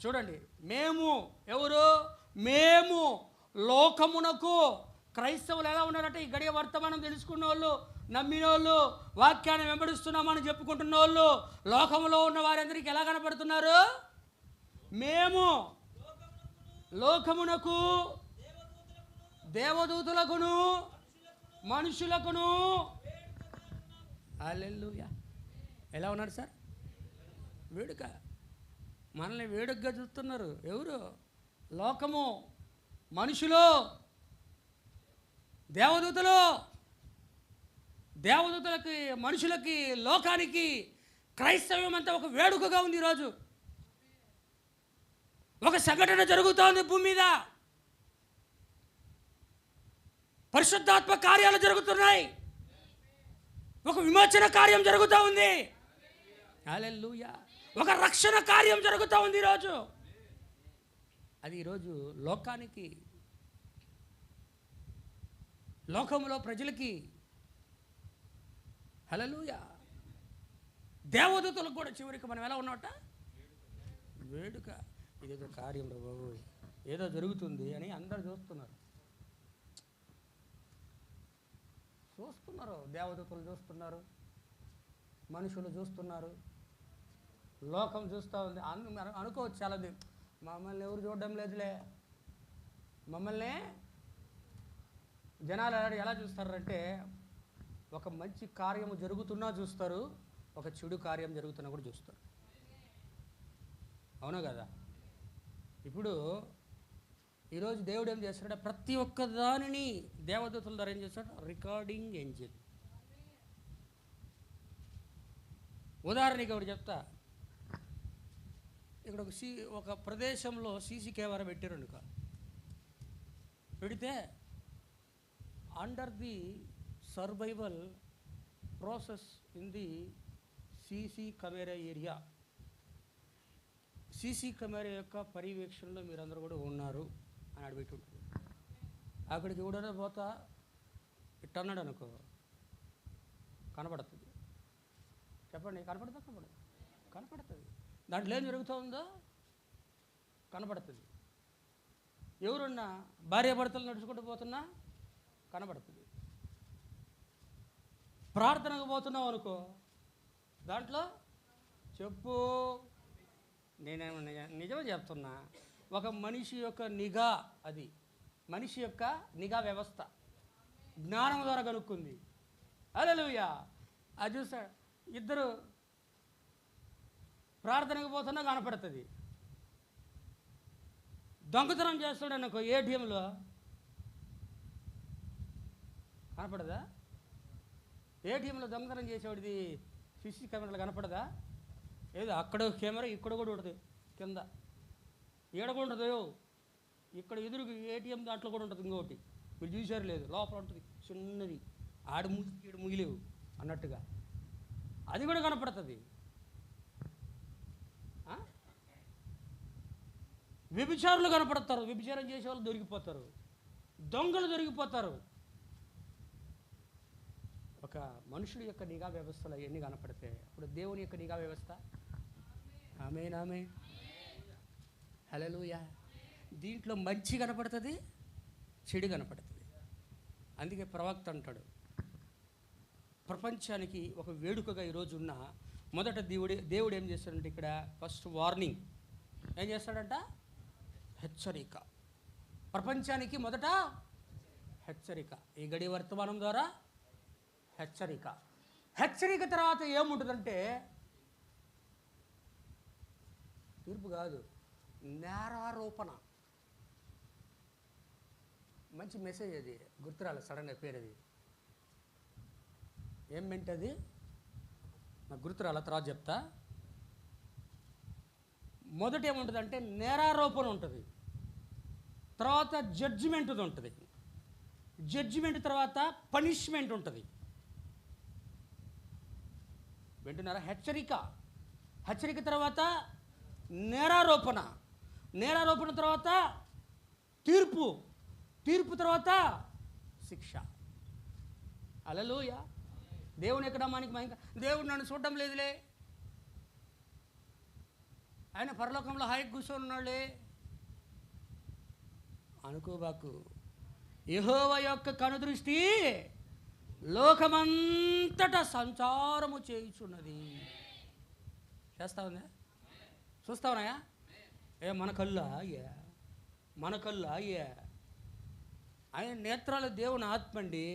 చూడండి, మేము ఎవరు? మేము లోకమునకు. క్రైస్తవులు ఎలా ఉన్నారంటే, ఈ గడియ వర్తమానం తెలుసుకున్న వాళ్ళు, నమ్మిన వాళ్ళు, వాక్యాన్ని వెంబడిస్తున్నామని చెప్పుకుంటున్న వాళ్ళు లోకంలో ఉన్న వారందరికీ ఎలా కనపడుతున్నారు? మేము లోకమునకు, దేవదూతలకును, మనుషులకును. హల్లెలూయా. ఎలా ఉన్నారు సార్? వేడుక. మనల్ని వేడుకగా చూస్తున్నారు. ఎవరు? లోకము, మనుషులు, దేవదూతలు. దేవదూతలకి, మనుషులకి, లోకానికి క్రైస్తవ్యం అంతా ఒక వేడుకగా ఉంది. ఈరోజు ఒక సంఘటన జరుగుతోంది భూమి మీద. పరిశుద్ధాత్మ కార్యాలు జరుగుతున్నాయి. ఒక విమోచన కార్యం జరుగుతూ ఉంది. హల్లెలూయా. ఒక రక్షణ కార్యం జరుగుతూ ఉంది ఈరోజు. అది ఈరోజు లోకానికి, లోకంలో ప్రజలకి. హల్లెలూయా. దేవదూతలకు కూడా చివరికి మనం ఎలా ఉన్నట్ట? వేడుక. ఇదేదో కార్యం రా బాబు, ఏదో జరుగుతుంది అని అందరు చూస్తున్నారు. చూస్తున్నారు, దేవదూతలు చూస్తున్నారు, మనుషులు చూస్తున్నారు, లోకం చూస్తూ ఉంది. అనుకోవచ్చు చాలాది, మమ్మల్ని ఎవరు చూడడం లేదులే. మమ్మల్ని జనాలు ఎలా చూస్తారంటే, ఒక మంచి కార్యము జరుగుతున్నా చూస్తారు, ఒక చెడు కార్యం జరుగుతున్నా కూడా చూస్తారు. అవునా కదా? ఇప్పుడు ఈరోజు దేవుడు ఏం చేస్తాడంటే, ప్రతి ఒక్క దానిని దేవదూతల ద్వారా ఏం చేస్తాడు? Recording engine. ఉదాహరణకి ఒకటి చెప్తా. ఇక్కడ ఒక ప్రదేశంలో సీసీ కెమెరా పెట్టారు అనుకో, పెడితే under the survival process in the CC camera area, CC camera యొక్క పర్యవేక్షణలో మీరందరూ కూడా ఉన్నారు అని అడిపెట్టి ఉంటుంది. అక్కడికి కూడా పోతా ఇట్ట అన్నాడు అనుకో, కనపడుతుంది. చెప్పండి, కనపడుతుందా? కనపడుతుంది. దాంట్లో ఏం జరుగుతూ ఉందో కనపడుతుంది. ఎవరున్నా భార్యాభర్తలు నడుచుకుంటూ పోతున్నా కనపడుతుంది. ప్రార్థనకు పోతున్నావు అనుకో, దాంట్లో చెప్పు, నేనేమో నిజమే చెప్తున్నా, ఒక మనిషి యొక్క నిఘా, అది మనిషి యొక్క నిఘా వ్యవస్థ జ్ఞానం ద్వారా కనుక్కుంది. హల్లెలూయా. అది చూసా, ఇద్దరు ప్రార్థనకు పోతున్నా కనపడుతుంది. దొంగతనం చేస్తాడు అనుకో ఏటీఎంలో, కనపడదా? ఏటీఎంలో దొంగతనం చేసేవాడిది సీసీ కెమెరాలు కనపడదా? ఏదో అక్కడ కెమెరా ఇక్కడ కూడా ఉంటుంది, కింద ఈడ కూడా ఉంటుంది, ఇక్కడ ఎదురు ఏటీఎం దాంట్లో కూడా ఉంటుంది. ఇంకోటి మీరు చూసారు లేదు, లోపల ఉంటుంది చిన్నది, ఆడ మూసి ఈడ ముగిలేవు అన్నట్టుగా, అది కూడా కనపడుతుంది. వ్యభిచారులు కనపడతారు, వ్యభిచారం చేసే వాళ్ళు దొరికిపోతారు, దొంగలు దొరికిపోతారు. ఒక మనుషుడి యొక్క నిఘా వ్యవస్థలో ఎన్ని కనపడితే అప్పుడు దేవుని యొక్క నిఘా వ్యవస్థ. ఆమేన్, ఆమేన్, హల్లెలూయా. దీంట్లో మంచి కనపడుతుంది, చెడు కనపడుతుంది. అందుకే ప్రవక్త అంటాడు, ప్రపంచానికి ఒక వేడుకగా ఈరోజు ఉన్న మొదట దేవుడు ఏం చేస్తాడంటే, ఇక్కడ ఫస్ట్ వార్నింగ్ ఏం చేస్తాడంట? హెచ్చరిక. ప్రపంచానికి మొదట హెచ్చరిక, ఈ గడి వర్తమానం ద్వారా హెచ్చరిక. హెచ్చరిక తర్వాత ఏముంటుందంటే, తీర్పు కాదు, నేరారోపణ. మంచి మెసేజ్ అది, గుర్తురాలి సడన్గా పేరు అది ఏం మెంటది నాకు గుర్తురాల, తర్వాత చెప్తా. మొదట ఏముంటుందంటే నేరారోపణ ఉంటుంది, తర్వాత జడ్జిమెంట్ ఉంటుంది, జడ్జిమెంట్ తర్వాత పనిష్మెంట్ ఉంటుంది. వింటున్నారా? హెచ్చరిక, హెచ్చరిక తర్వాత నేరారోపణ, నేరారోపణ తర్వాత తీర్పు, తీర్పు తర్వాత శిక్ష. హల్లెలూయా. దేవుని యొక్క నామానికి మహిమ. దేవుడు నన్ను చూడడం లేదులే, ఆయన పరలోకంలో హాయిగా కూర్చొని ఉన్నాడులే అనుకోబాకు. యెహోవా యొక్క కనుదృష్టి లోకమంతటా సంచారము చేయుచున్నది. చేస్తా ఉందా? చూస్తా ఉన్నాయా? మన కళ్ళు అయ్యా, మన కళ్ళు అయ్యా. ఆయన నేత్రాలు దేవుని ఆత్మండి.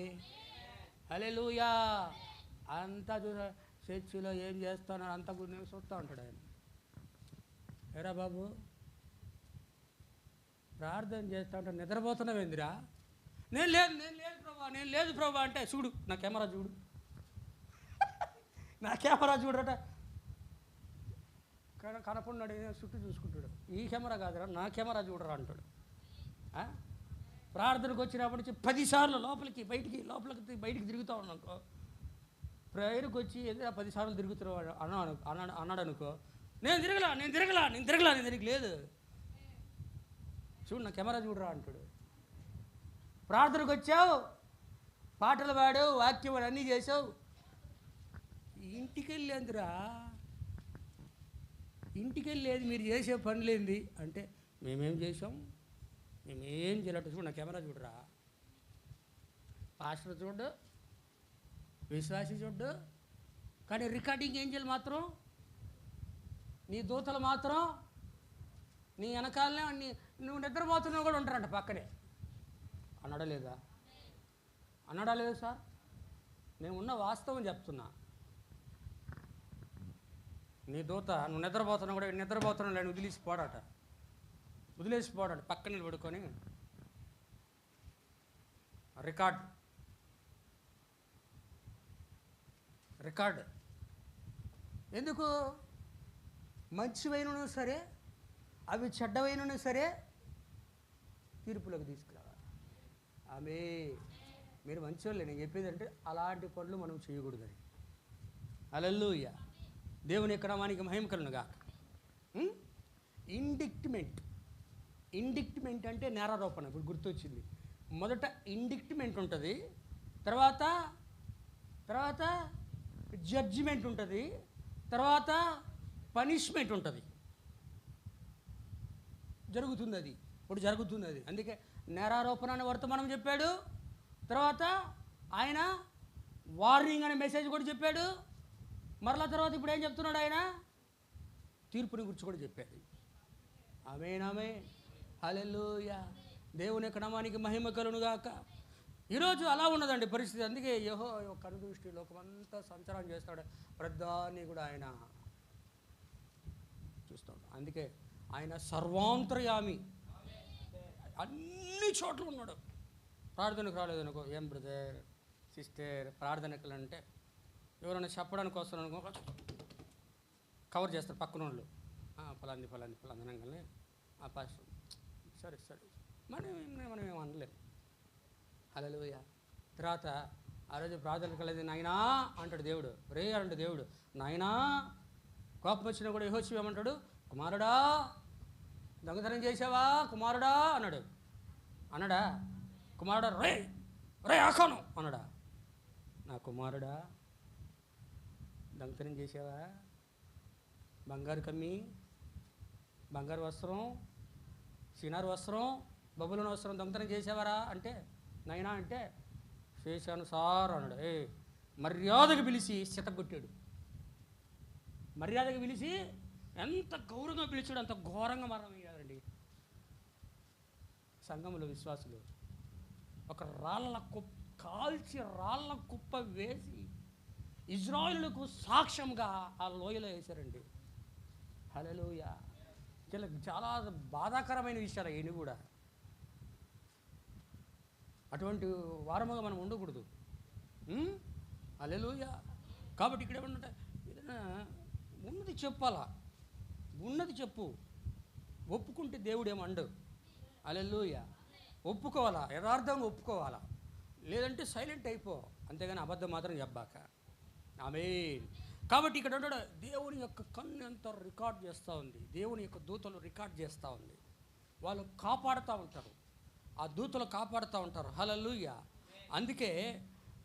హల్లెలూయా. అంతా చూసా, చర్చిలో ఏం చేస్తానో అంతా నేను చూస్తూ ఉంటాడు ఆయన. ఏరా బాబు, ప్రార్థన చేస్తా ఉంటా, నిద్రపోతున్నావేందిరా? నేను లేదు ప్రభా అంటే, చూడు నా కెమెరా చూడు, నా కెమెరా చూడట. కనపడినాడు చుట్టూ చూసుకుంటాడు, ఈ కెమెరా కాదురా నా కెమెరా చూడరా అంటాడు. ప్రార్థనకు వచ్చినప్పటి నుంచి 10 సార్లు లోపలికి బయటికి తిరుగుతూ ఉన్నానుకో, ప్రేయర్కి వచ్చి ఏదో 10 సార్లు తిరుగుతున్నాడు అన్నాడు అనుకో, నేను తిరగలా లేదు, చూడు నా కెమెరా చూడరా అంటాడు. ప్రార్థనకు వచ్చావు, పాటలు పాడావు, వాక్యం అన్నీ చేసావు, ఇంటికి వెళ్ళేందురా, ఇంటికి వెళ్ళేది మీరు చేసే పనులేంది అంటే, మేమేం చేసాం, మేమేం చేయలేట, చూడు నా కెమెరా చూడరా. పాస్టర్ చూడు, విశ్వాసి చూడ్డు, కానీ రికార్డింగ్ ఏంజల్ మాత్రం, నీ దూతలు మాత్రం నీ వెనకాలనే నువ్వు నిద్రపోతున్నావు కూడా ఉంటారంట పక్కనే. అన్నాడా లేదా? అన్నాడా లేదు సార్? నేను ఉన్న వాస్తవం చెప్తున్నా. నీ దూత నువ్వు నిద్రపోతున్నావు కూడా నిద్రపోతున్నావు లేని వదిలేసిపోడాట పక్కన నిలబడుకొని రికార్డ్ ఎందుకు? మంచివైనను సరే అవి చెడ్డవైనను సరే తీర్పులోకి తీసుకురావాలి. ఆమె మీరు మంచివాళ్ళే, నేను చెప్పేది అంటే అలాంటి పనులు మనం చేయకూడదని. హల్లెలూయా. దేవుని క్రమానికి మహిమ కలుగును గాక. ఇండిక్ట్మెంట్ అంటే నేరారోపణ. ఇప్పుడు గుర్తొచ్చింది. మొదట ఇండిక్ట్మెంట్ ఉంటుంది, తర్వాత జడ్జిమెంట్ ఉంటుంది, తర్వాత పనిష్మెంట్ ఉంటుంది. జరుగుతుంది అది, ఇప్పుడు జరుగుతుంది అది. అందుకే నేరారోపణ అనే వర్తమానం చెప్పాడు, తర్వాత ఆయన వార్నింగ్ అనే మెసేజ్ కూడా చెప్పాడు, మరలా తర్వాత ఇప్పుడు ఏం చెప్తున్నాడు? ఆయన తీర్పుని గురించి కూడా చెప్పాడు. ఆమేన్. హల్లెలూయా. దేవుని నామానికి మహిమ కలుగును గాక. ఈరోజు అలా ఉన్నదండి పరిస్థితి. అందుకే యెహోవా కనుదృష్టి లోకమంతా సంచారం చేస్తాడు, ప్రధాన్ని కూడా ఆయన చూస్తాడు. అందుకే ఆయన సర్వాంతర్యామి, అన్ని చోట్ల ఉన్నాడు. ప్రార్థనకు రాలేదనుకో, ఏం బ్రదర్ సిస్టర్ ప్రార్థనకు అంటే ఎవరైనా చెప్పడానికి వస్తారు అనుకో, కవర్ చేస్తారు పక్కన వాళ్ళు. ఫలాంది అనగానే ఆ పాస్టర్ సరే మనం ఏం అనలేదు. హల్లెలూయా. తర్వాత ఆ రోజు ప్రార్థనకు వెళ్ళేది, నాయనా అంటాడు దేవుడు, రే అంటాడు దేవుడు, నాయనా. కోపం వచ్చినా కూడా యెహోషువ ఏమంటాడు? కుమారుడా దొంగతనం చేసావా కుమారుడా అన్నాడా? కుమారుడా రే ఆకాను అన్నాడా? నా కుమారుడా దొంగతనం చేసావా? బంగారు కమ్మి, బంగారు వస్త్రం, సినారు వస్త్రం, బబులోని వస్త్రం దొంగతనం చేసావారా అంటే, నైనా అంటే చేశాను సార్ అన్నాడు. మర్యాదగా పిలిచి చితగొట్టాడు. మర్యాదగా పిలిచి ఎంత గౌరవంగా పిలిచాడు, అంత ఘోరంగా మరణం అయ్యారండి. సంఘంలో విశ్వాసులు ఒక కాల్చి రాళ్ళ కుప్ప వేసి ఇజ్రాయేలులకు సాక్ష్యంగా ఆ లోయలో వేశారండి. హల్లెలూయా. చాలా బాధాకరమైన విషయాలు ఇవి కూడా. అటువంటి వారముగా మనం ఉండకూడదు. హల్లెలూయా. కాబట్టి ఇక్కడ ఏమన్నా ఏదైనా ఉన్నది చెప్పాలా, ఉన్నది చెప్పు. ఒప్పుకుంటే దేవుడు ఏమండు. హల్లెలూయా. ఒప్పుకోవాలా, యథార్థంగా ఒప్పుకోవాలా, లేదంటే సైలెంట్ అయిపో, అంతేగాని అబద్ధం మాత్రం చెప్పాక. ఆమేన్. కాబట్టి ఇక్కడ ఉంటాడు, దేవుని యొక్క కన్ను ఎంత రికార్డ్ చేస్తూ ఉంది, దేవుని యొక్క దూతలు రికార్డ్ చేస్తూ ఉంది. వాళ్ళు కాపాడుతూ ఉంటారు, ఆ దూతలు కాపాడుతూ ఉంటారు. హల్లెలూయా. అందుకే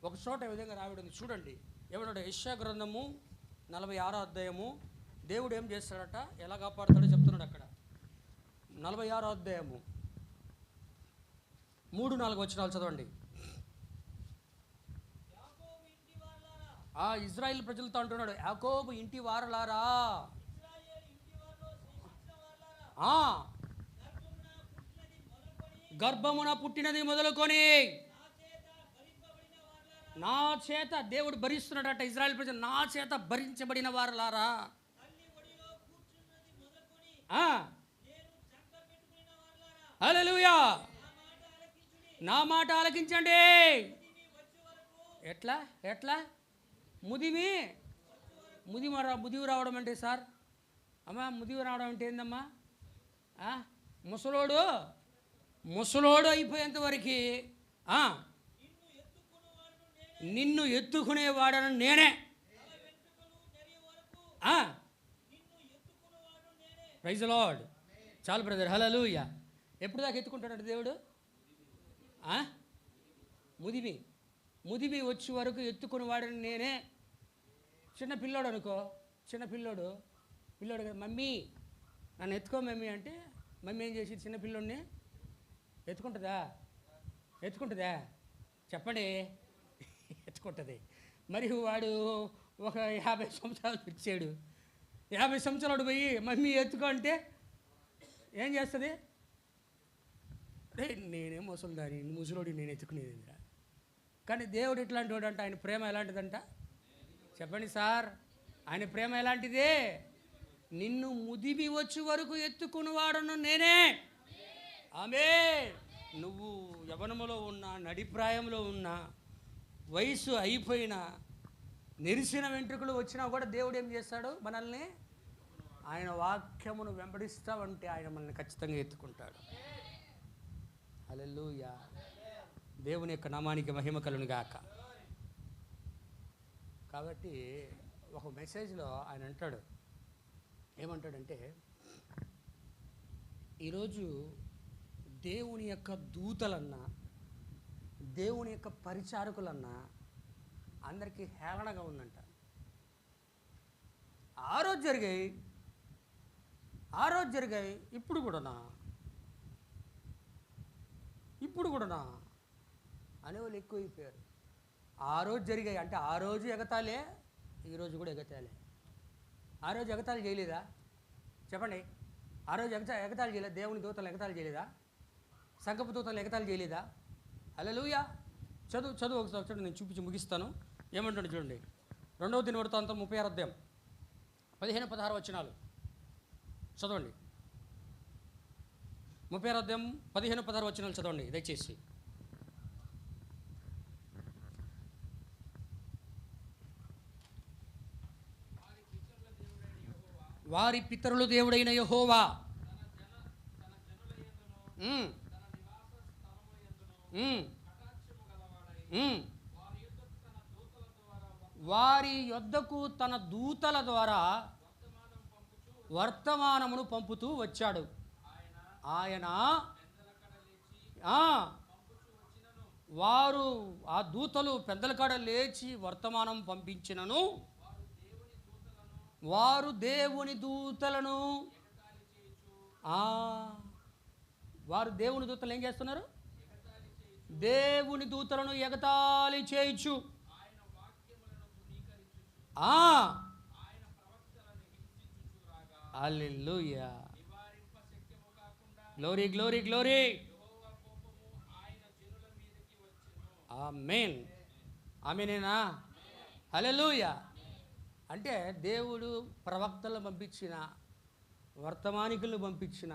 ఒక చోట ఈ విధంగా రావిడింది చూడండి. ఏమన్నాడు? యెషయా గ్రంథము 46వ అధ్యాయము. దేవుడు ఏం చేస్తాడట, ఎలా కాపాడుతాడో చెప్తున్నాడు అక్కడ. 46వ అధ్యాయము 3-4 వచనాలు చదవండి. ఇజ్రాయిల్ ప్రజలతో అంటున్నాడు, యాకోబు ఇంటి వారలారా, గర్భమున పుట్టినది మొదలుకొని నా చేత దేవుడు భరిస్తున్నాడట. ఇజ్రాయిల్ ప్రజలు నా చేత భరించబడిన వారలారా, హల్లెలూయా, నా మాట ఆలకించండి. ఎట్లా ముదివి రావడం అంటే సార్, అమ్మా ముదివి రావడం అంటే ఏందమ్మా? ముసలోడు అయిపోయేంత వరకు నిన్ను ఎత్తుకునేవాడను నేనే. Praise the lord. చాలు బ్రదర్. హల్లెలూయా. ఎప్పుడు దాకా ఎత్తుకుంటాడు దేవుడు? ముదివి వచ్చే వరకు ఎత్తుకుని వాడని నేనే. చిన్న పిల్లోడు అనుకో, పిల్లోడు కదా, మమ్మీ నన్ను ఎత్తుకో మమ్మీ అంటే మమ్మీ ఏం చేసి చిన్న పిల్లోడిని ఎత్తుకుంటుందా? చెప్పండి. ఎత్తుకుంటుంది. మరి వాడు ఒక 50 సంవత్సరాలు వచ్చాడు. 50 సంవత్సరాలు పోయి మమ్మీ ఎత్తుకో అంటే ఏం చేస్తుంది? రే నేనే ముసలిదాని, ముసలోడి నేను ఎత్తుకునేదిరా. కానీ దేవుడు ఎట్లాంటి వాడు అంటే, ఆయన ప్రేమ ఎలాంటిదంట చెప్పండి సార్? ఆయన ప్రేమ ఎలాంటిదే? నిన్ను ముదిమి వచ్చి వరకు ఎత్తుకునివాడను నేనే. ఆమె నువ్వు యవ్వనములో ఉన్నా, నడిప్రాయంలో ఉన్నా, వయసు అయిపోయినా, నెరిసిన వెంట్రుకలు వచ్చినా కూడా దేవుడు ఏం చేస్తాడు? మనల్ని ఆయన వాక్యమును వెంబడిస్తావంటే ఆయన మనల్ని ఖచ్చితంగా ఎత్తుకుంటాడు. హల్లెలూయా. దేవుని యొక్క నామానికి మహిమ కలుగును గాక. కాబట్టి ఒక మెసేజ్లో ఆయన అంటాడు, ఏమంటాడంటే, ఈరోజు దేవుని యొక్క దూతలన్నా, దేవుని యొక్క పరిచారకులన్నా అందరికీ హేళనగా ఉందంట. ఆ రోజు జరిగాయి, ఇప్పుడు కూడానా అనేవాళ్ళు ఎక్కువైపోయారు. ఆ రోజు జరిగాయి అంటే ఆ రోజు ఎగతాలే, ఈరోజు కూడా ఎగతాలే. ఆ రోజు ఎగతాళి చేయలేదా చెప్పండి? ఆ రోజు ఎగతాళి చేయలేదా? దేవుని దూతలు ఎగతాళి చేయలేదా? సంకల్ప దూతలు ఎగతాళి చేయలేదా? హల్లెలూయా. చదువు ఒకసారి నేను చూపించి ముగిస్తాను. ఏమంటాడు చూడండి. 2వ దినవృత్తాంతం 36వ అధ్యాయం 15-16 వచనాలు చదవండి. 36వ అధ్యాయం 15-16 వచనాలు చదవండి దయచేసి. వారి పితరుల దేవుడైన యెహోవా వారి యొద్దకు తన దూతల ద్వారా వర్తమానమును పంపుతూ వచ్చాడు. ఆయన వారు ఆ దూతలు పెద్దలకాడ లేచి వర్తమానం పంపించినను వారు దేవుని దూతలను వారు దేవుని దూతలు ఏం చేస్తున్నారు? దేవుని దూతలను ఎగతాళి చేయుచు hallelujah. Glory glory glory. Amen. ఆమేనేనా? హల్లెలూయా. అంటే దేవుడు ప్రవక్తలను పంపించిన, వర్తమానికులను పంపించిన,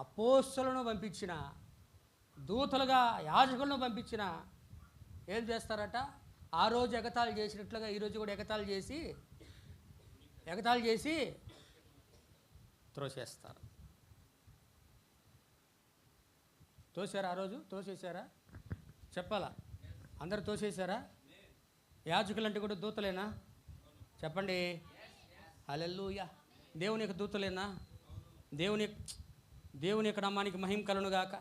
అపోస్తలులను పంపించిన, దూతలుగా యాజకులను పంపించిన ఏం చేస్తారట? ఆ రోజు ఎగతాళి చేసినట్లుగా ఈరోజు కూడా ఎగతాళి చేసి త్రోసేస్తారు. తోసారా? ఆ రోజు తోసేశారా? చెప్పాలా? అందరు తోసేశారా? యాజకులంటే కూడా దూతలేనా? చెప్పండి. హల్లెలూయా. దేవుని యొక్క దూతలేనా? దేవుని యొక్క నామానికి మహిమ కలుగును గాక.